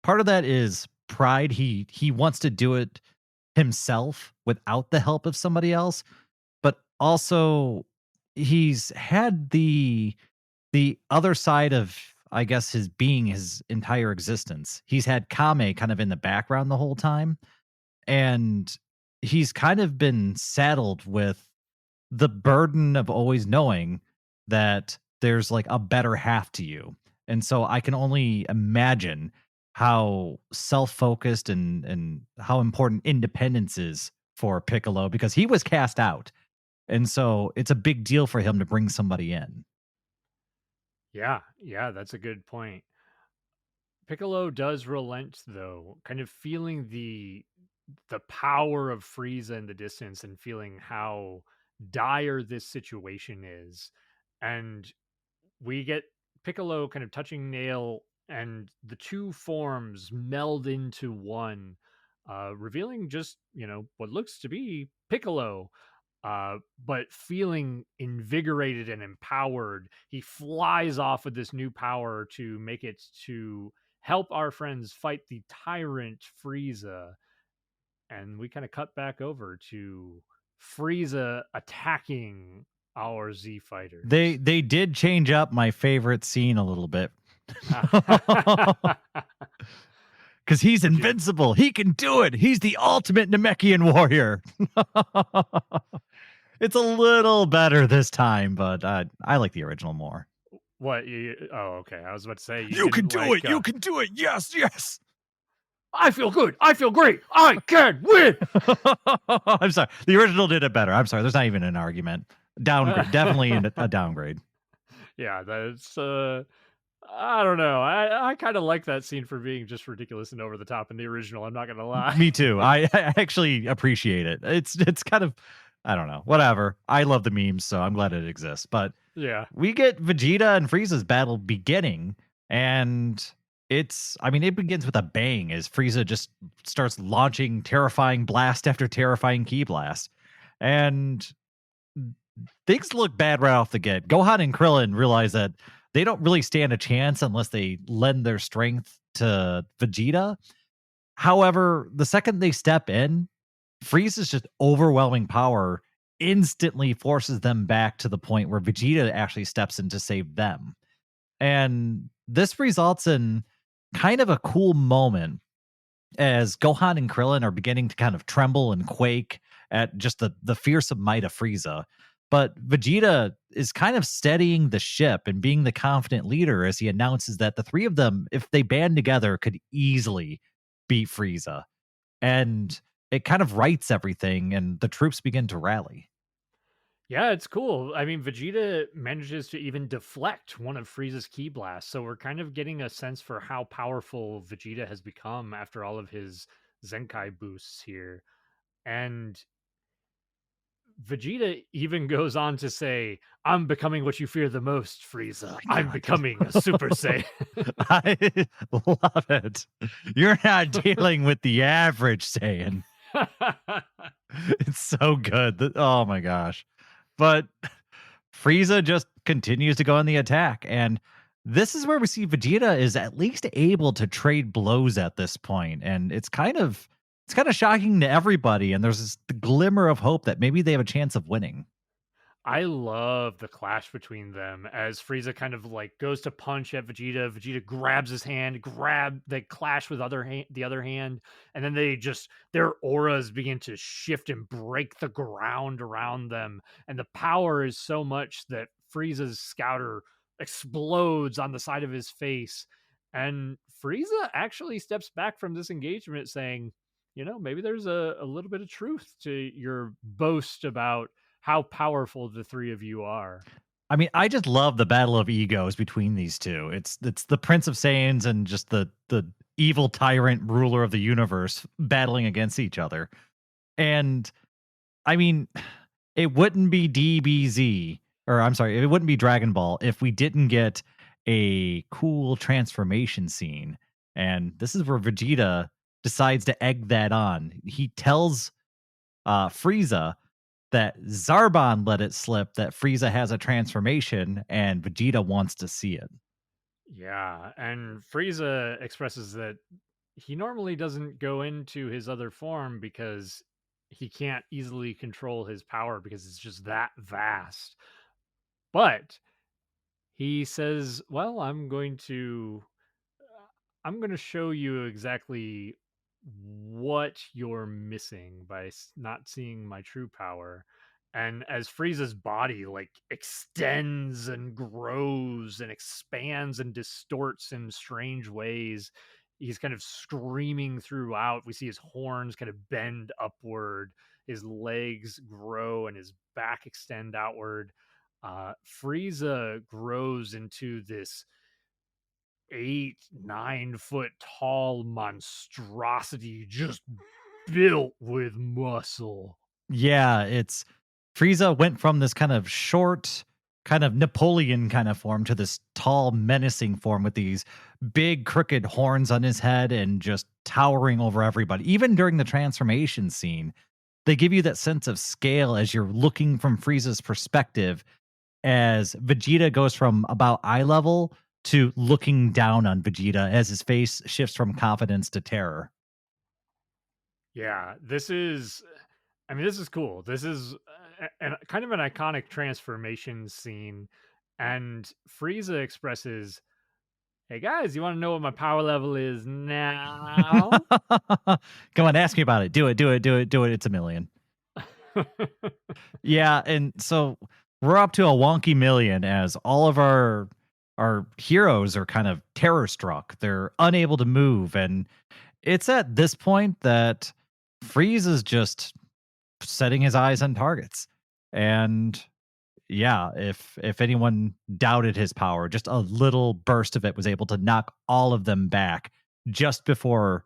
part of that is pride. He wants to do it himself without the help of somebody else, but also he's had the other side of, I guess, his being his entire existence. He's had Kame kind of in the background the whole time, and he's kind of been saddled with the burden of always knowing that there's like a better half to you. And so I can only imagine how self-focused and how important independence is for Piccolo, because he was cast out. And so it's a big deal for him to bring somebody in. Yeah, yeah, that's a good point. Piccolo does relent though, kind of feeling the power of Frieza in the distance and feeling how dire this situation is. And we get Piccolo kind of touching Nail, and the two forms meld into one, revealing just, what looks to be Piccolo. But feeling invigorated and empowered, he flies off with this new power to make it to help our friends fight the tyrant Frieza. And we kind of cut back over to Frieza attacking our Z fighters. They did change up my favorite scene a little bit. Because he's invincible. He can do it. He's the ultimate Namekian warrior. It's a little better this time, but I like the original more. What? Oh, okay. I was about to say you can do it. You can do it. Yes, yes. I feel good. I feel great. I can win. I'm sorry. The original did it better. I'm sorry. There's not even an argument. Downgrade. Definitely a downgrade. Yeah, that's I don't know. I kind of like that scene for being just ridiculous and over the top in the original. I'm not gonna lie. Me too. I actually appreciate it. It's kind of, I don't know, whatever. I love the memes, so I'm glad it exists. But yeah, we get Vegeta and Frieza's battle beginning, and it begins with a bang as Frieza just starts launching terrifying blast after terrifying key blast. And things look bad right off the get. Gohan and Krillin realize that they don't really stand a chance unless they lend their strength to Vegeta. However, the second they step in, Frieza's just overwhelming power instantly forces them back to the point where Vegeta actually steps in to save them. And this results in kind of a cool moment as Gohan and Krillin are beginning to kind of tremble and quake at just the fearsome might of Frieza. But Vegeta is kind of steadying the ship and being the confident leader as he announces that the three of them, if they band together, could easily beat Frieza. And it kind of rights everything, and the troops begin to rally. Yeah, it's cool. I mean, Vegeta manages to even deflect one of Frieza's ki blasts, so we're kind of getting a sense for how powerful Vegeta has become after all of his Zenkai boosts here. And Vegeta even goes on to say, "I'm becoming what you fear the most, Frieza. I'm becoming a Super Saiyan." I love it. You're not dealing with the average Saiyan. It's so good. Oh my gosh. But Frieza just continues to go on the attack. And this is where we see Vegeta is at least able to trade blows at this point. And it's kind of shocking to everybody. And there's this glimmer of hope that maybe they have a chance of winning. I love the clash between them as Frieza kind of like goes to punch at Vegeta. Vegeta grabs his hand, they clash with the other hand, and then their auras begin to shift and break the ground around them. And the power is so much that Frieza's scouter explodes on the side of his face. And Frieza actually steps back from this engagement saying, maybe there's a little bit of truth to your boast about how powerful the three of you are. I mean, I just love the battle of egos between these two. It's the Prince of Saiyans and just the evil tyrant ruler of the universe battling against each other. And I mean, it wouldn't be DBZ, or I'm sorry, it wouldn't be Dragon Ball if we didn't get a cool transformation scene. And this is where Vegeta decides to egg that on. He tells Frieza that Zarbon let it slip that Frieza has a transformation and Vegeta wants to see it. Yeah, and Frieza expresses that he normally doesn't go into his other form because he can't easily control his power because it's just that vast. But he says, "Well, I'm going to show you exactly what you're missing by not seeing my true power." And as Frieza's body like extends and grows and expands and distorts in strange ways, he's kind of screaming throughout. We see his horns kind of bend upward, his legs grow, and his back extend outward. Frieza grows into this 8-9 foot tall monstrosity just built with muscle. Yeah, it's Frieza went from this kind of short, kind of Napoleon kind of form to this tall, menacing form with these big crooked horns on his head and just towering over everybody. Even during the transformation scene, they give you that sense of scale as you're looking from Frieza's perspective, as Vegeta goes from about eye level to looking down on Vegeta as his face shifts from confidence to terror. Yeah, this is I mean, this is cool. This is kind of an iconic transformation scene, and Frieza expresses, "Hey guys, you want to know what my power level is now?" Come on, ask me about it. Do it, do it, do it, do it. It's a million. Yeah, and so we're up to a wonky million as all of our heroes are kind of terror struck. They're unable to move, and it's at this point that Frieza's just setting his eyes on targets. And yeah, if anyone doubted his power, just a little burst of it was able to knock all of them back just before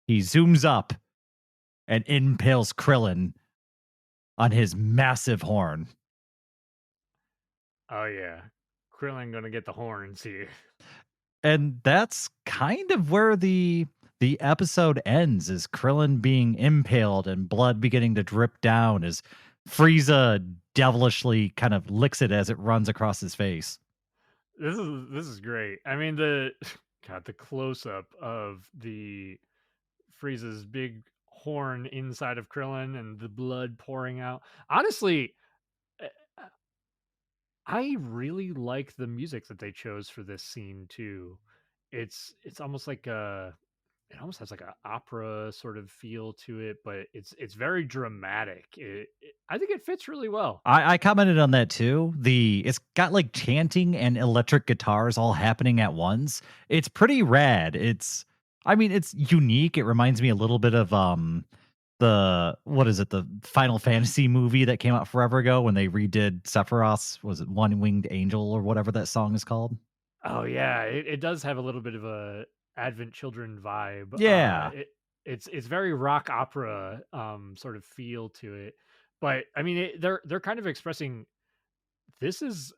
he zooms up and impales Krillin on his massive horn. Oh yeah, Krillin gonna get the horns here. And that's kind of where the episode ends, is Krillin being impaled and blood beginning to drip down as Frieza devilishly kind of licks it as it runs across his face. This is great. I mean the God, the close up of the Frieza's big horn inside of Krillin and the blood pouring out. Honestly, eh, I really like the music that they chose for this scene too. It's almost like it almost has like an opera sort of feel to it, but it's very dramatic. I think it fits really well. I commented on that too. It's got like chanting and electric guitars all happening at once. It's pretty rad. I mean, it's unique. It reminds me a little bit of the what is it, the Final Fantasy movie that came out forever ago when they redid Sephiroth's, was it One Winged Angel or whatever that song is called? Oh yeah, it does have a little bit of a Advent Children vibe. Yeah. It's very rock opera sort of feel to it. But I mean, they're kind of expressing this is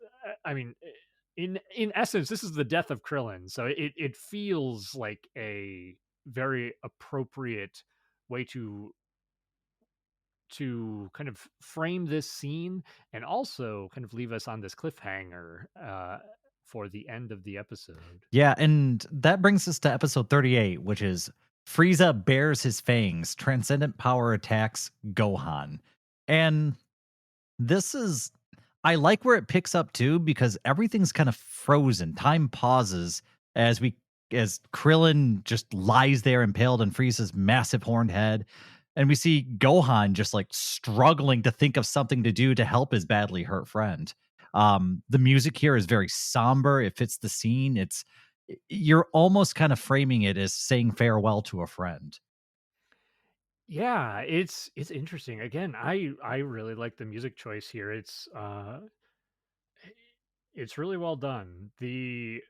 I mean, in essence, this is the death of Krillin. So it feels like a very appropriate way to kind of frame this scene and also kind of leave us on this cliffhanger for the end of the episode. Yeah, and that brings us to episode 38, which is Frieza Bares His Fangs, Transcendent Power Attacks Gohan. And this is, I like where it picks up too, because everything's kind of frozen. Time pauses as as Krillin just lies there impaled on Frieza's massive horned head. And we see Gohan just like struggling to think of something to do to help his badly hurt friend. The music here is very somber. It fits the scene. You're almost kind of framing it as saying farewell to a friend. Yeah, it's interesting. Again, I really like the music choice here. It's really well done. The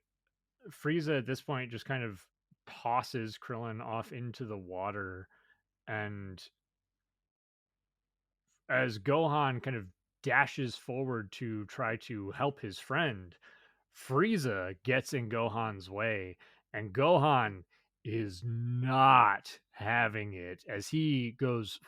Frieza at this point just kind of tosses Krillin off into the water, and as Gohan kind of dashes forward to try to help his friend, Frieza gets in Gohan's way, and Gohan is not having it as he goes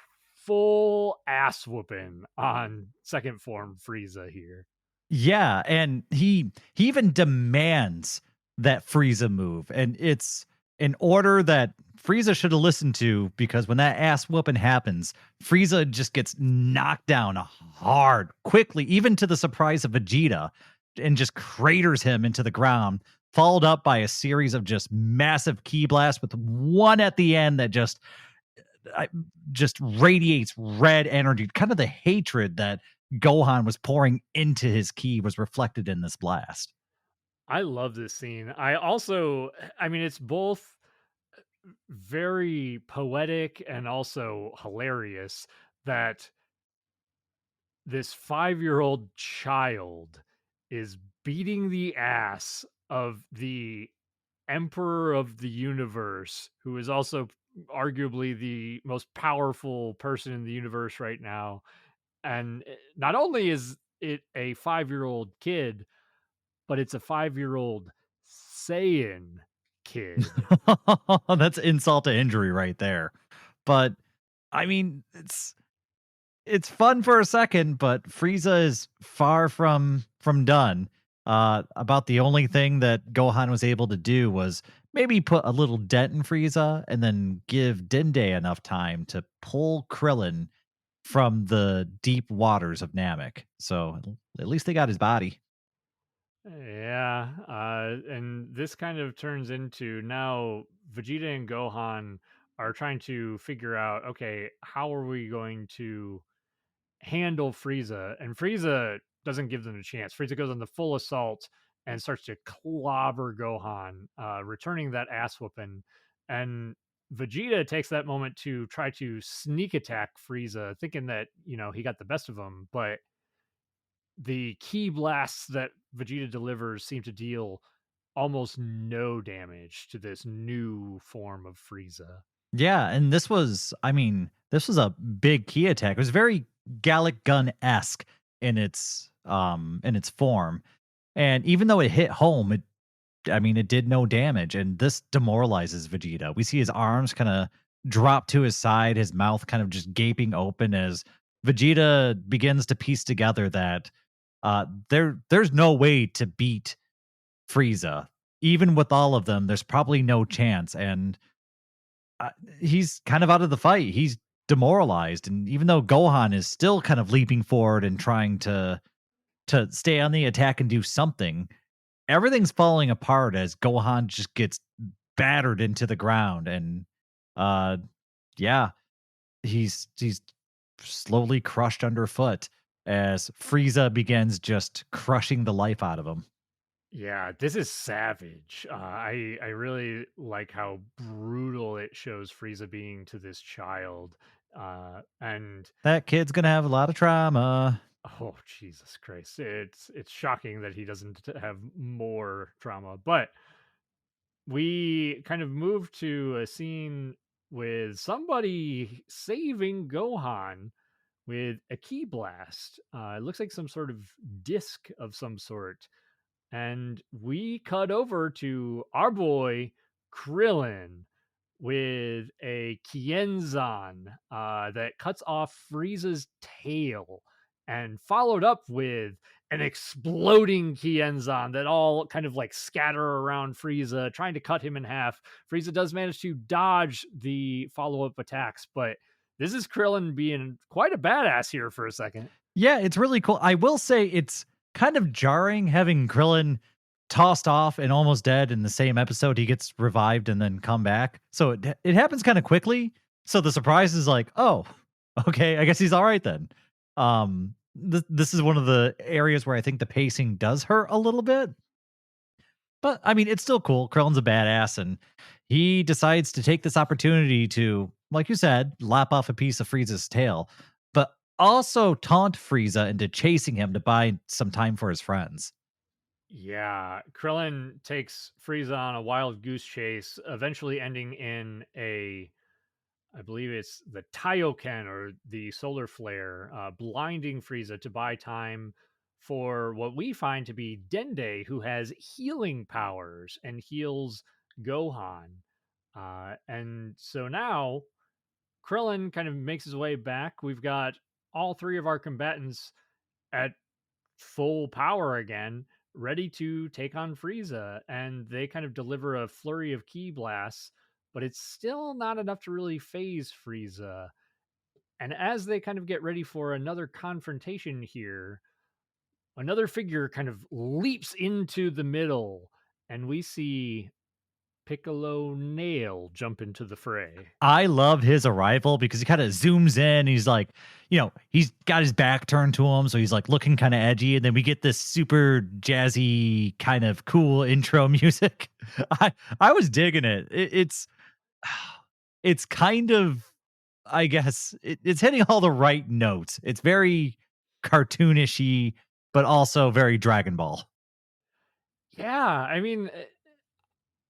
full ass whooping on second form Frieza here. Yeah, and he even demands that Frieza move, and it's an order that Frieza should have listened to, because when that ass whooping happens, Frieza just gets knocked down hard, quickly, even to the surprise of Vegeta, and just craters him into the ground, followed up by a series of just massive ki blasts with one at the end that I, just radiates red energy. Kind of the hatred that Gohan was pouring into his ki was reflected in this blast. I love this scene. I mean, it's both very poetic and also hilarious that this 5-year-old child is beating the ass of the emperor of the universe, who is also arguably the most powerful person in the universe right now. And not only is it a 5-year-old kid, but it's a 5-year-old Saiyan kid. That's insult to injury right there. But I mean, it's it's fun for a second, but Frieza is far from done. About the only thing that Gohan was able to do was maybe put a little dent in Frieza and then give Dende enough time to pull Krillin from the deep waters of Namek. So at least they got his body. Yeah, and this kind of turns into now Vegeta and Gohan are trying to figure out, okay, how are we going to handle Frieza? And Frieza doesn't give them a chance. Frieza goes on the full assault and starts to clobber Gohan, returning that ass whooping. And Vegeta takes that moment to try to sneak attack Frieza, thinking that, he got the best of him, but the key blasts that Vegeta delivers seem to deal almost no damage to this new form of Frieza. Yeah, and this was a big key attack. It was very Gallic Gun esque in its form. And even though it hit home, it did no damage. And this demoralizes Vegeta. We see his arms kind of drop to his side, his mouth kind of just gaping open as Vegeta begins to piece together that there's no way to beat Frieza. Even with all of them, there's probably no chance. And uh, he's kind of out of the fight. He's demoralized. And even though Gohan is still kind of leaping forward and trying to stay on the attack and do something, everything's falling apart as Gohan just gets battered into the ground. And uh yeah, he's slowly crushed underfoot as Frieza begins just crushing the life out of him. Yeah, this is savage. I really like how brutal it shows Frieza being to this child. And That kid's gonna have a lot of trauma. oh Jesus Christ, it's shocking that he doesn't have more trauma. But we kind of move to a scene with somebody saving Gohan with a key blast. It looks like some sort of disc of some sort. And we cut over to our boy Krillin with a Kienzan that cuts off Frieza's tail and followed up with an exploding Kienzan that all kind of like scatter around Frieza, trying to cut him in half. Frieza does manage to dodge the follow up attacks, but this is Krillin being quite a badass here for a second. Yeah, it's really cool. I will say it's kind of jarring having Krillin tossed off and almost dead in the same episode. He gets revived and then come back. So it happens kind of quickly. So the surprise is like, oh, okay, I guess he's all right then. This is one of the areas where I think the pacing does hurt a little bit. But it's still cool. Krillin's a badass, and he decides to take this opportunity to, like you said, lap off a piece of Frieza's tail, but also taunt Frieza into chasing him to buy some time for his friends. Yeah, Krillin takes Frieza on a wild goose chase, eventually ending in I believe it's the Taioken or the solar flare, blinding Frieza to buy time for what we find to be Dende, who has healing powers and heals Gohan. And so now Krillin kind of makes his way back. We've got all three of our combatants at full power again, ready to take on Frieza. And they kind of deliver a flurry of key blasts, but it's still not enough to really phase Frieza. And as they kind of get ready for another confrontation here, another figure kind of leaps into the middle, and we see Piccolo Nail jump into the fray. I love his arrival because he kind of zooms in. He's like, he's got his back turned to him. So he's like looking kind of edgy. And then we get this super jazzy, kind of cool intro music. I was digging it. It's kind of, I guess, it's hitting all the right notes. It's very cartoonishy, but also very Dragon Ball. Yeah, I mean,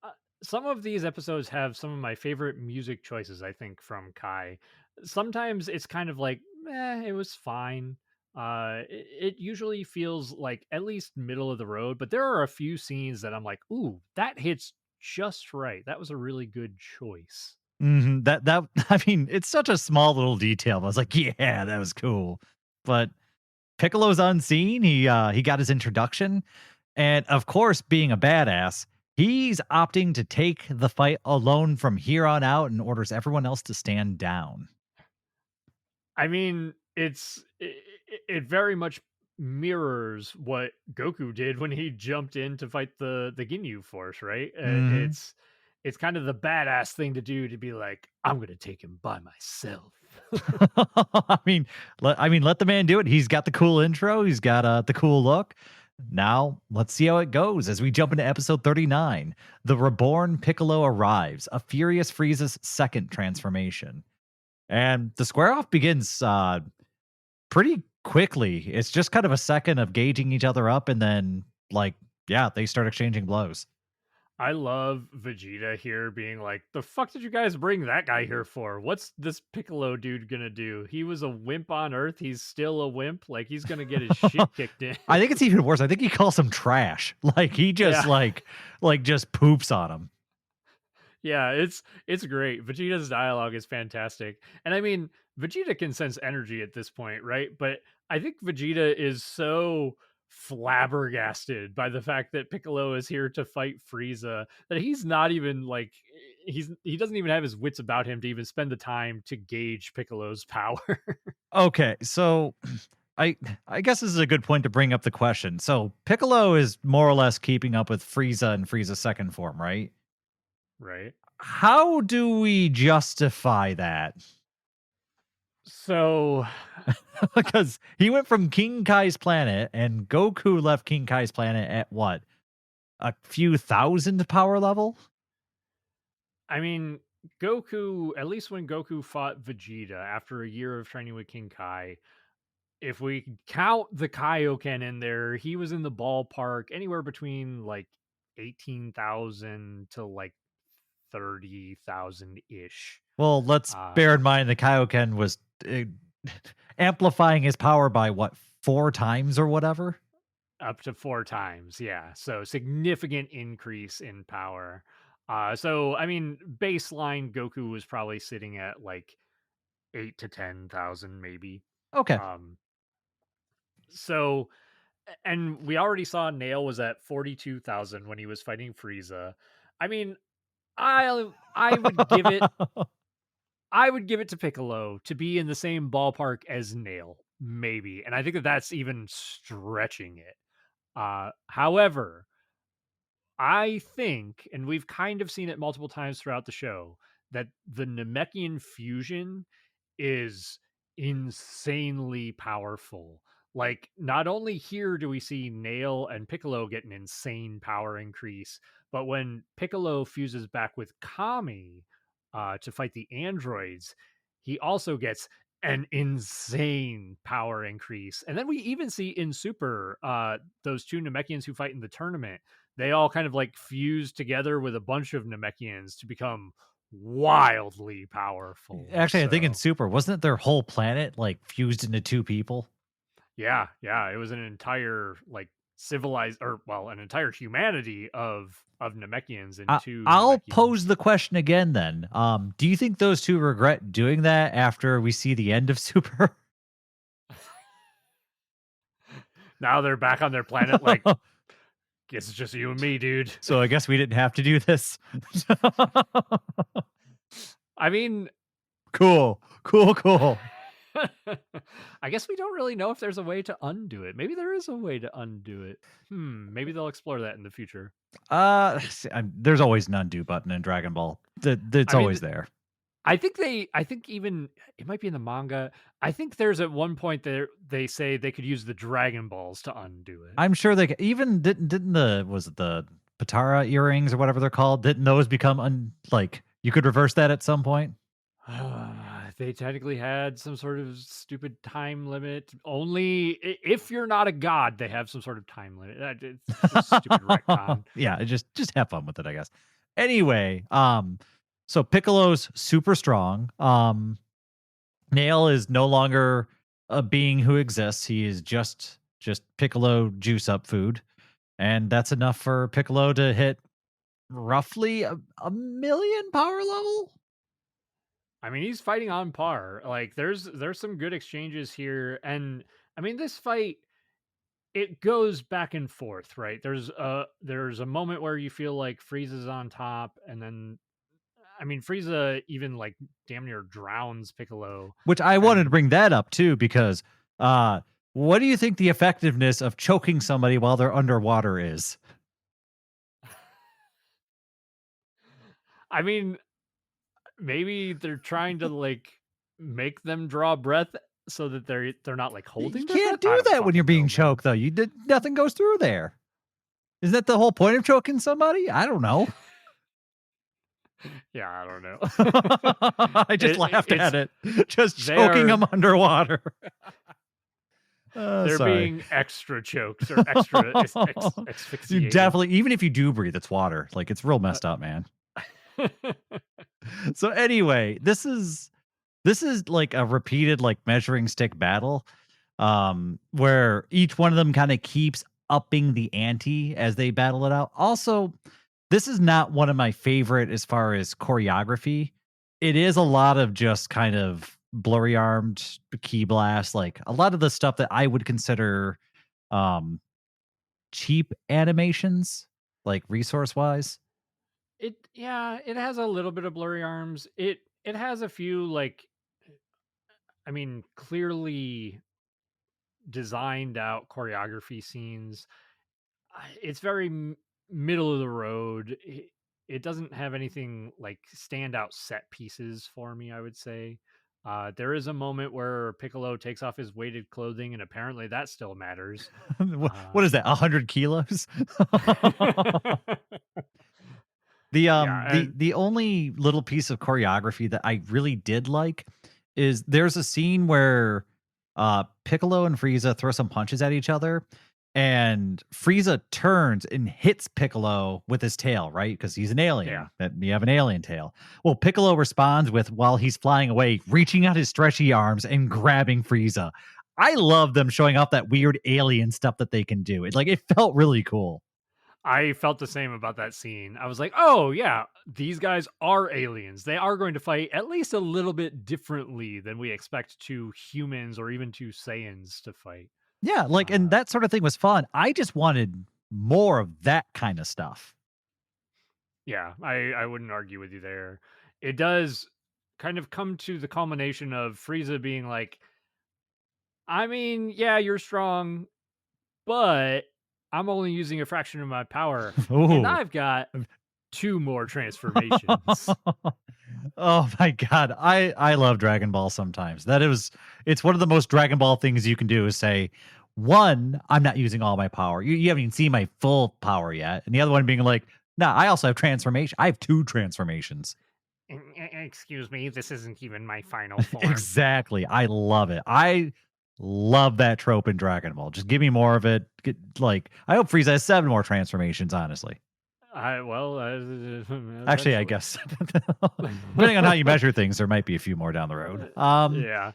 Uh, some of these episodes have some of my favorite music choices, I think, from Kai. Sometimes it's kind of like, it was fine. It usually feels like at least middle of the road, but there are a few scenes that I'm like, ooh, that hits just right. That was a really good choice. That I mean, it's such a small little detail. I was like, yeah, that was cool. But Piccolo's unseen. He got his introduction, and of course, being a badass, he's opting to take the fight alone from here on out and orders everyone else to stand down. I mean, it very much mirrors what Goku did when he jumped in to fight the Ginyu Force, right? Mhm. It's kind of the badass thing to do to be like, I'm gonna take him by myself. Let the man do it. He's got the cool intro. He's got the cool look. Now, let's see how it goes as we jump into episode 39. The Reborn Piccolo arrives, a furious Frieza's second transformation. And the square off begins pretty quickly. It's just kind of a second of gauging each other up, and then, like, yeah, they start exchanging blows. I love Vegeta here being like, the fuck did you guys bring that guy here for? What's this Piccolo dude gonna do? He was a wimp on Earth. He's still a wimp. Like, he's gonna get his shit kicked in. I think it's even worse. I think he calls him trash. Like he just Yeah. like just poops on him. Yeah, it's great. Vegeta's dialogue is fantastic. And I mean, Vegeta can sense energy at this point, right? But I think Vegeta is so flabbergasted by the fact that Piccolo is here to fight Frieza that he's not even like he doesn't even have his wits about him to even spend the time to gauge Piccolo's power. Okay, so I I guess this is a good point to bring up the question. So Piccolo is more or less keeping up with Frieza and Frieza's second form, right? Right? How do we justify that? So Because he went from King Kai's planet and Goku left King Kai's planet at what? A few thousand power level? I mean, Goku, at least when Goku fought Vegeta after a year of training with King Kai, if we count the Kaioken in there, he was in the ballpark anywhere between like 18,000 to like 30,000 ish. Well, let's Uh, bear in mind the Kaioken was uh, amplifying his power by what, 4 times or whatever? Up to 4 times, yeah. So significant increase in power. So I mean, baseline Goku was probably sitting at like 8 to 10,000 maybe. Okay. Um, so and we already saw Nail was at 42,000 when he was fighting Frieza. I mean, I would give it I would give it to Piccolo to be in the same ballpark as Nail, maybe. And I think that that's even stretching it. However, I think, and we've kind of seen it multiple times throughout the show, that the Namekian fusion is insanely powerful. Like, not only here do we see Nail and Piccolo get an insane power increase, but when Piccolo fuses back with Kami to fight the androids, he also gets an insane power increase. And then we even see in Super those two Namekians who fight in the tournament, they all kind of like fuse together with a bunch of Namekians to become wildly powerful. Actually, I think in So Super, wasn't it their whole planet like fused into 2 people? yeah, it was an entire like civilized or well, an entire humanity of Namekians and two I'll Namekians. pose the question again then. Do you think those 2 regret doing that after we see the end of Super? Now they're back on their planet. Like, guess it's just you and me, dude. So I guess we didn't have to do this. I mean, Cool. Cool, cool. I guess we don't really know if there's a way to undo it. Maybe there is a way to undo it. Maybe they'll explore that in the future. There's always an undo button in Dragon Ball. It's I mean, always there. I think even it might be in the manga. I think there's at one point there they say they could use the Dragon Balls to undo it. I'm sure even didn't the was it the Patara earrings or whatever they're called? Didn't those become like you could reverse that at some point? They technically had some sort of stupid time limit. Only if you're not a god, they have some sort of time limit. It's a stupid retcon. Yeah, just have fun with it, I guess. Anyway, so Piccolo's super strong. Nail is no longer a being who exists. He is just Piccolo juice up food. And that's enough for Piccolo to hit roughly a million power level. I mean, he's fighting on par. Like, there's some good exchanges here, and I mean, this fight it goes back and forth, right? There's a moment where you feel like Frieza's on top, and then I mean, Frieza even like damn near drowns Piccolo, Which I wanted to and bring that up too, because uh, what do you think the effectiveness of choking somebody while they're underwater is? I mean, maybe they're trying to like make them draw breath so that they're not like You holding their breath. can't I do don't that when you're fucking know, being man. choked, though. You did nothing goes through there. Isn't that the whole point of choking somebody? I don't know. Yeah, I don't know. I just laughed It's at it. Just choking they're them underwater. they're Sorry. being extra choked or extra You asphyxiated. definitely, even if you do breathe, it's water. Like it's real Uh, messed up, man. So anyway, this is like a repeated like measuring stick battle, where each one of them kind of keeps upping the ante as they battle it out. Also, this is not one of my favorite as far as choreography. It is a lot of just kind of blurry armed key blast, like a lot of the stuff that I would consider um cheap animations, like resource wise. it has a little bit of blurry arms. It has a few like I mean, clearly designed out choreography scenes. It's very middle of the road. It doesn't have anything like standout set pieces for me, I would say. There is a moment where Piccolo takes off his weighted clothing, and apparently that still matters. What is that? 100 kilos? Yeah, and The only little piece of choreography that I really did like is there's a scene where Piccolo and Frieza throw some punches at each other, and Frieza turns and hits Piccolo with his tail, right? Because he's an yeah, alien. That you have an alien tail. Well, Piccolo responds with, while he's flying away, reaching out his stretchy arms and grabbing Frieza. I love them showing off that weird alien stuff that they can do. It felt really cool. I felt the same about that scene. I was like, oh, yeah, these guys are aliens. They are going to fight at least a little bit differently than we expect two humans or even two Saiyans to fight. Yeah, like, and Uh, that sort of thing was fun. I just wanted more of that kind of stuff. yeah, I wouldn't argue with you there. It does kind of come to the culmination of Frieza being like, I mean, yeah, you're strong, but I'm only using a fraction of my power, and Ooh. I've got two more transformations. Oh my god. I love Dragon Ball sometimes. It's one of the most Dragon Ball things you can do is say, one, I'm not using all my power. You haven't even seen my full power yet. And the other one being like, nah, I also have transformation. I have two transformations. Excuse me, this isn't even my final form. Exactly. I love it. I love that trope in Dragon Ball. Just give me more of it. I hope Frieza has 7 more transformations, honestly. Actually, I Eventually. guess depending on how you measure things, there might be a few more down the road. Yeah.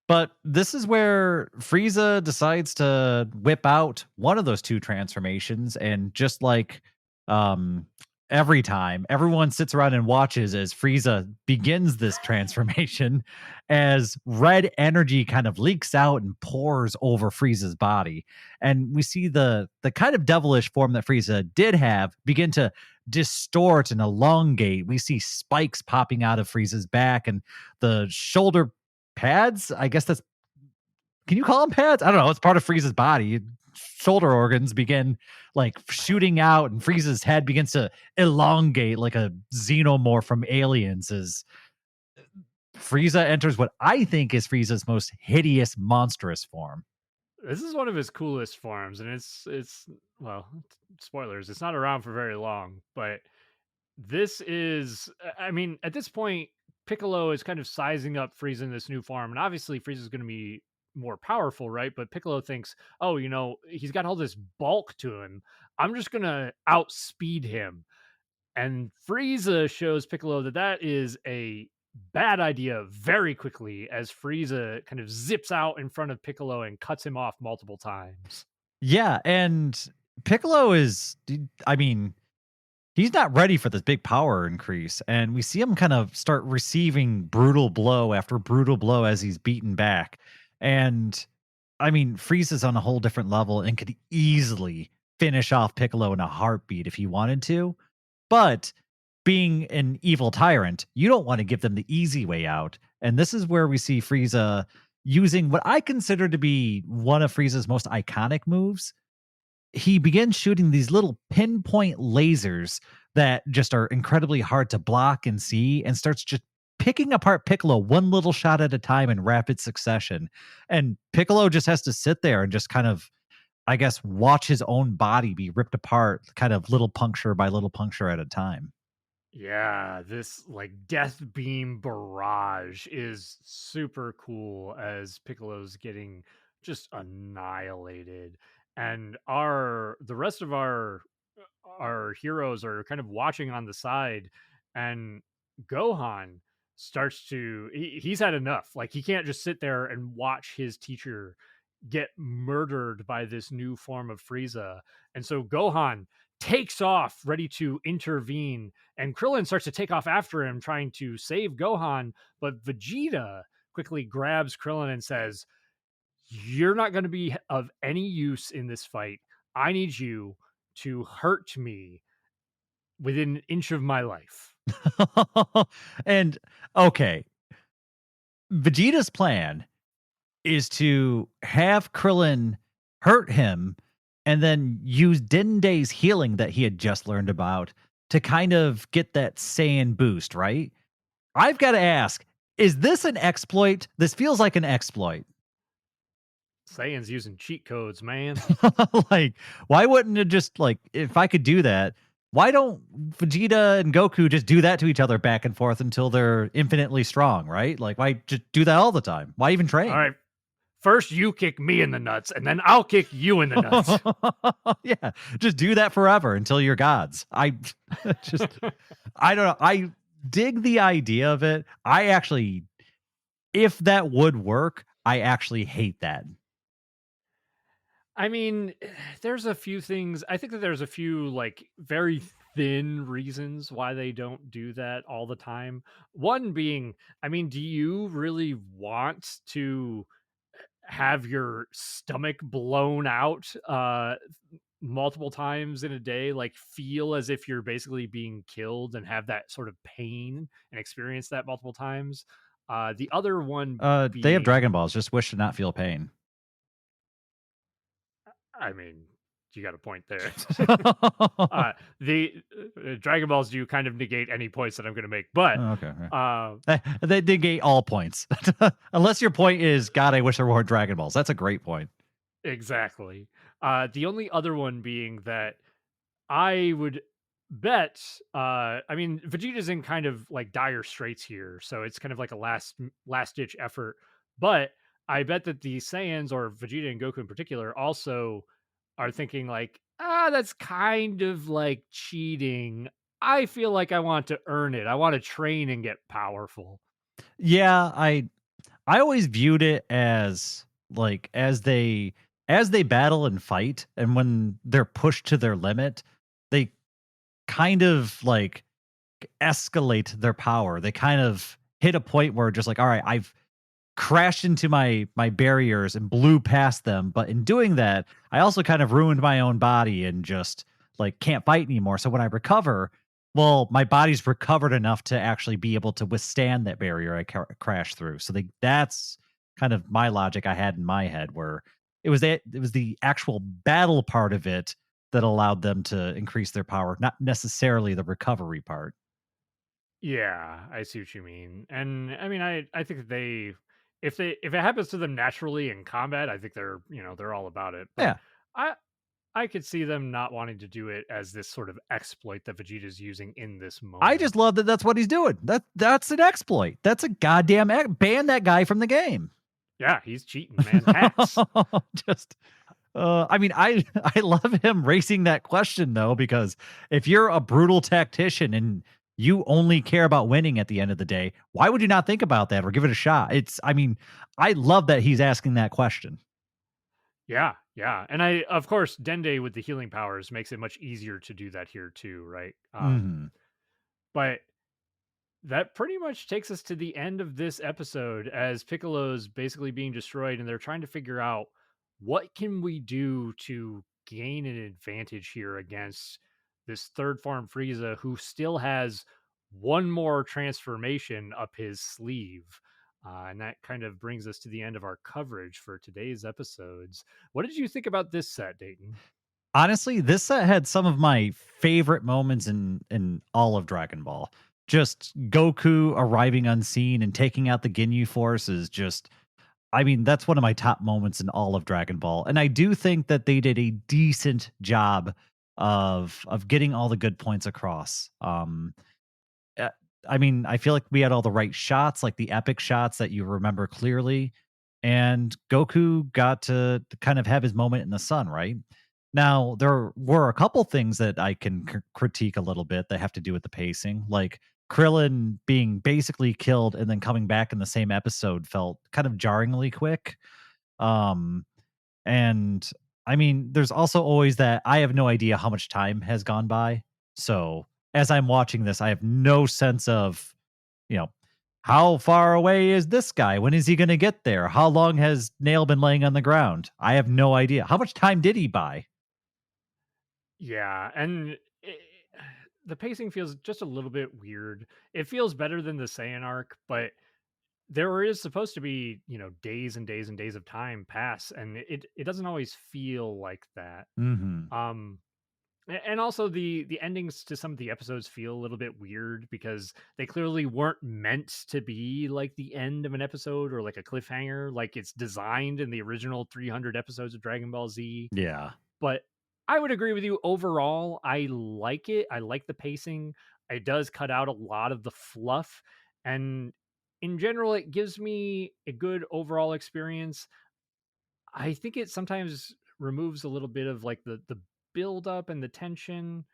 But this is where Frieza decides to whip out one of those two transformations, and just like um every time, everyone sits around and watches as Frieza begins this transformation, as red energy kind of leaks out and pours over Frieza's body. And we see the kind of devilish form that Frieza did have begin to distort and elongate. We see spikes popping out of Frieza's back, and the shoulder pads. I guess that's, can you call them pads? I don't know. It's part of Frieza's body. Shoulder organs begin like shooting out, and Frieza's head begins to elongate like a xenomorph from Aliens. As Frieza enters what I think is Frieza's most hideous, monstrous form. This is one of his coolest forms, and it's well, spoilers, it's not around for very long, but this is I mean, at this point, Piccolo is kind of sizing up Frieza in this new form, and obviously Frieza's gonna be more powerful, right? But Piccolo thinks, oh, he's got all this bulk to him. I'm just gonna outspeed him. And Frieza shows Piccolo that that is a bad idea very quickly as Frieza kind of zips out in front of Piccolo and cuts him off multiple times. Yeah, and Piccolo is, I mean, He's not ready for this big power increase, and we see him kind of start receiving brutal blow after brutal blow as he's beaten back. And I mean, Frieza's on a whole different level and could easily finish off Piccolo in a heartbeat if he wanted to. But being an evil tyrant, you don't want to give them the easy way out. And this is where we see Frieza using what I consider to be one of Frieza's most iconic moves. He begins shooting these little pinpoint lasers that just are incredibly hard to block and see, and starts just picking apart Piccolo one little shot at a time in rapid succession. And Piccolo just has to sit there and just kind of, I guess, watch his own body be ripped apart, kind of little puncture by little puncture at a time. Yeah, this like death beam barrage is super cool as Piccolo's getting just annihilated. And the rest of our heroes are kind of watching on the side, and Gohan starts to he's had enough. Like he can't just sit there and watch his teacher get murdered by this new form of Frieza. And so Gohan takes off ready to intervene, and Krillin starts to take off after him trying to save Gohan, but Vegeta quickly grabs Krillin and says, "You're not going to be of any use in this fight. I need you to hurt me within an inch of my life." And okay, Vegeta's plan is to have Krillin hurt him and then use Dende's healing that he had just learned about to kind of get that Saiyan boost, right? I've got to ask, is this an exploit? This feels like an exploit. Saiyan's using cheat codes, man. Like, why wouldn't it just, like, if I could do that, why don't Vegeta and Goku just do that to each other back and forth until they're infinitely strong, right? Like, why just do that all the time? Why even train? All right. First, you kick me in the nuts, and then I'll kick you in the nuts. Yeah, just do that forever until you're gods. Just, I don't know. I dig the idea of it. I actually, if that would work, I actually hate that. I mean, there's a few things. I think that there's a few like very thin reasons why they don't do that all the time. One being, I mean, do you really want to have your stomach blown out multiple times in a day, like feel as if you're basically being killed and have that sort of pain and experience that multiple times? The other one They have being, Dragon Balls. Just wish to not feel pain. I mean, you got a point there. The Dragon Balls do kind of negate any points that I'm going to make, but Oh, okay. They negate all points, unless your point is, God, I wish there were Dragon Balls. That's a great point. exactly. The only other one being that I would bet, I mean, Vegeta's in kind of like dire straits here, so it's kind of like a last ditch effort. But I bet that the Saiyans, or Vegeta and Goku in particular, also are thinking like, that's kind of like cheating. I feel like I want to earn it. I want to train and get powerful. Yeah, I always viewed it as like as they battle and fight, and when they're pushed to their limit, they kind of like escalate their power. They kind of hit a point where just like, all right, I've crashed into my barriers and blew past them, but in doing that, I also kind of ruined my own body and just like can't fight anymore. So when I recover, well, my body's recovered enough to actually be able to withstand that barrier I crashed through. So that's kind of my logic I had in my head, where it was the actual battle part of it that allowed them to increase their power, not necessarily the recovery part. Yeah, I see what you mean. And I mean, I think that if it happens to them naturally in combat, I think they're all about it. But Yeah. I I could see them not wanting to do it as this sort of exploit that Vegeta's using in this I just moment. love that that's what he's doing. That's an exploit. That's a goddamn ban that guy from the game. Yeah, he's cheating, man. Hacks. Just I mean, I love him raising that question though, because if you're a brutal tactician and you only care about winning at the end of the day, why would you not think about that or give it a shot? I mean, I love that he's asking that question. Yeah. And I, of course, Dende with the healing powers makes it much easier to do that here too, right? Hmm. But that pretty much takes us to the end of this episode as Piccolo's basically being destroyed and they're trying to figure out what can we do to gain an advantage here against this third form Frieza who still has one more transformation up his sleeve. And that kind of brings us to the end of our coverage for today's episodes. What did you think about this set, Dayton? Honestly, this set had some of my favorite moments in all of Dragon Ball. Just Goku arriving unseen and taking out the Ginyu Force is just, I mean, that's one of my top moments in all of Dragon Ball. And I do think that they did a decent job of getting all the good points across. Uh, I mean, I feel like we had all the right shots, like the epic shots that you remember clearly. And Goku got to kind of have his moment in the sun, right? Now, there were a couple things that I can critique a little bit that have to do with the pacing. Like Krillin being basically killed and then coming back in the same episode felt kind of jarringly quick. Um, and I mean, there's also always that I have no idea how much time has gone by. So as I'm watching this, I have no sense of, you know, how far away is this guy? When is he going to get there? How long has Nail been laying on the ground? I have no idea. How much time did he buy? Yeah, and the pacing feels just a little bit weird. It feels better than the Saiyan arc, but there is supposed to be, days and days and days of time pass, and it doesn't always feel like that. Hmm. Um, and also the endings to some of the episodes feel a little bit weird because they clearly weren't meant to be like the end of an episode or like a cliffhanger, like it's designed in the original 300 episodes of Dragon Ball Z. Yeah. But I would agree with you overall. I like it. I like the pacing. It does cut out a lot of the fluff. And in general, it gives me a good overall experience. I think it sometimes removes a little bit of like the build up and the tension.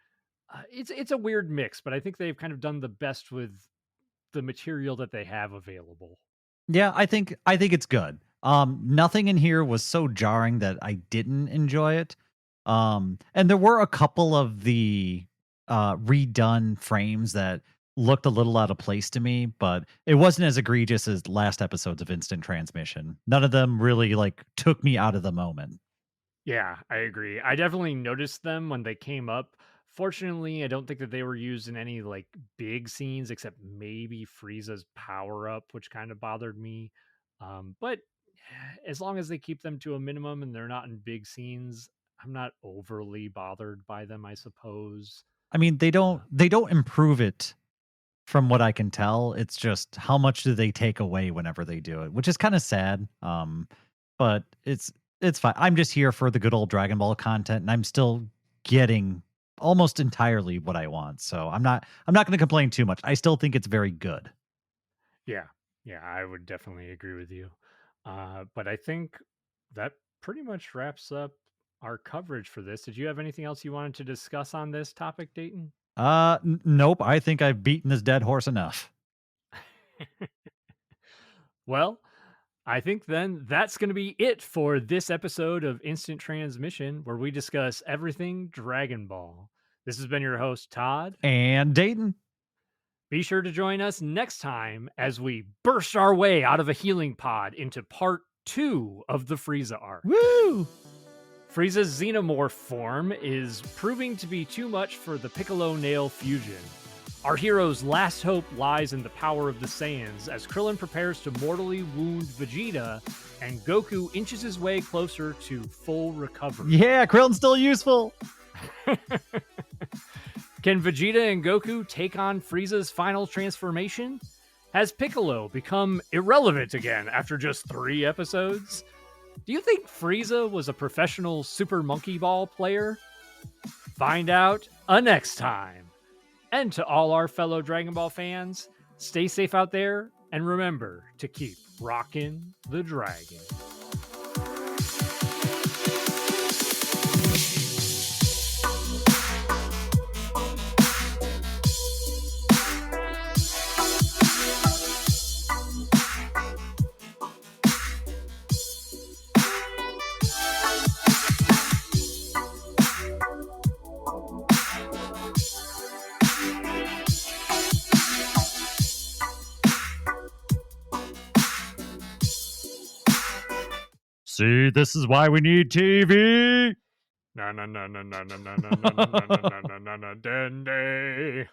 It's a weird mix, but I think they've kind of done the best with the material that they have available. Yeah, I think it's good. Nothing in here was so jarring that I didn't enjoy it. And there were a couple of the redone frames that looked a little out of place to me, but it wasn't as egregious as last episodes of Instant Transmission. None of them really like took me out of the moment. Yeah, I agree. I definitely noticed them when they came up. Fortunately, I don't think that they were used in any like big scenes except maybe Frieza's power up, which kind of bothered me. But as long as they keep them to a minimum and they're not in big scenes, I'm not overly bothered by them, I suppose. I mean, they don't Uh, they don't improve it from what I can tell. It's just how much do they take away whenever they do it, which is kind of sad. But it's fine. I'm just here for the good old Dragon Ball content, and I'm still getting almost entirely what I want. So I'm not going to complain too much. I still think it's very good. yeah, yeah, I would definitely agree with you. But I think that pretty much wraps up our coverage for this. Did you have anything else you wanted to discuss on this topic, Dayton? Nope. I think I've beaten this dead horse enough. Well, I think then that's going to be it for this episode of Instant Transmission, where we discuss everything Dragon Ball. This has been your host, Todd. And Dayton. Be sure to join us next time as we burst our way out of a healing pod into part 2 of the Frieza arc. Woo! Frieza's xenomorph form is proving to be too much for the Piccolo Nail fusion. Our hero's last hope lies in the power of the Saiyans as Krillin prepares to mortally wound Vegeta and Goku inches his way closer to full recovery. Yeah, Krillin's still useful. Can Vegeta and Goku take on Frieza's final transformation? Has Piccolo become irrelevant again after just 3 episodes? Do you think Frieza was a professional Super Monkey Ball player? Find out next time. And to all our fellow Dragon Ball fans, stay safe out there and remember to keep rocking the dragon. See, this is why we need TV. Na na na na na na na na na na na na na na Dende.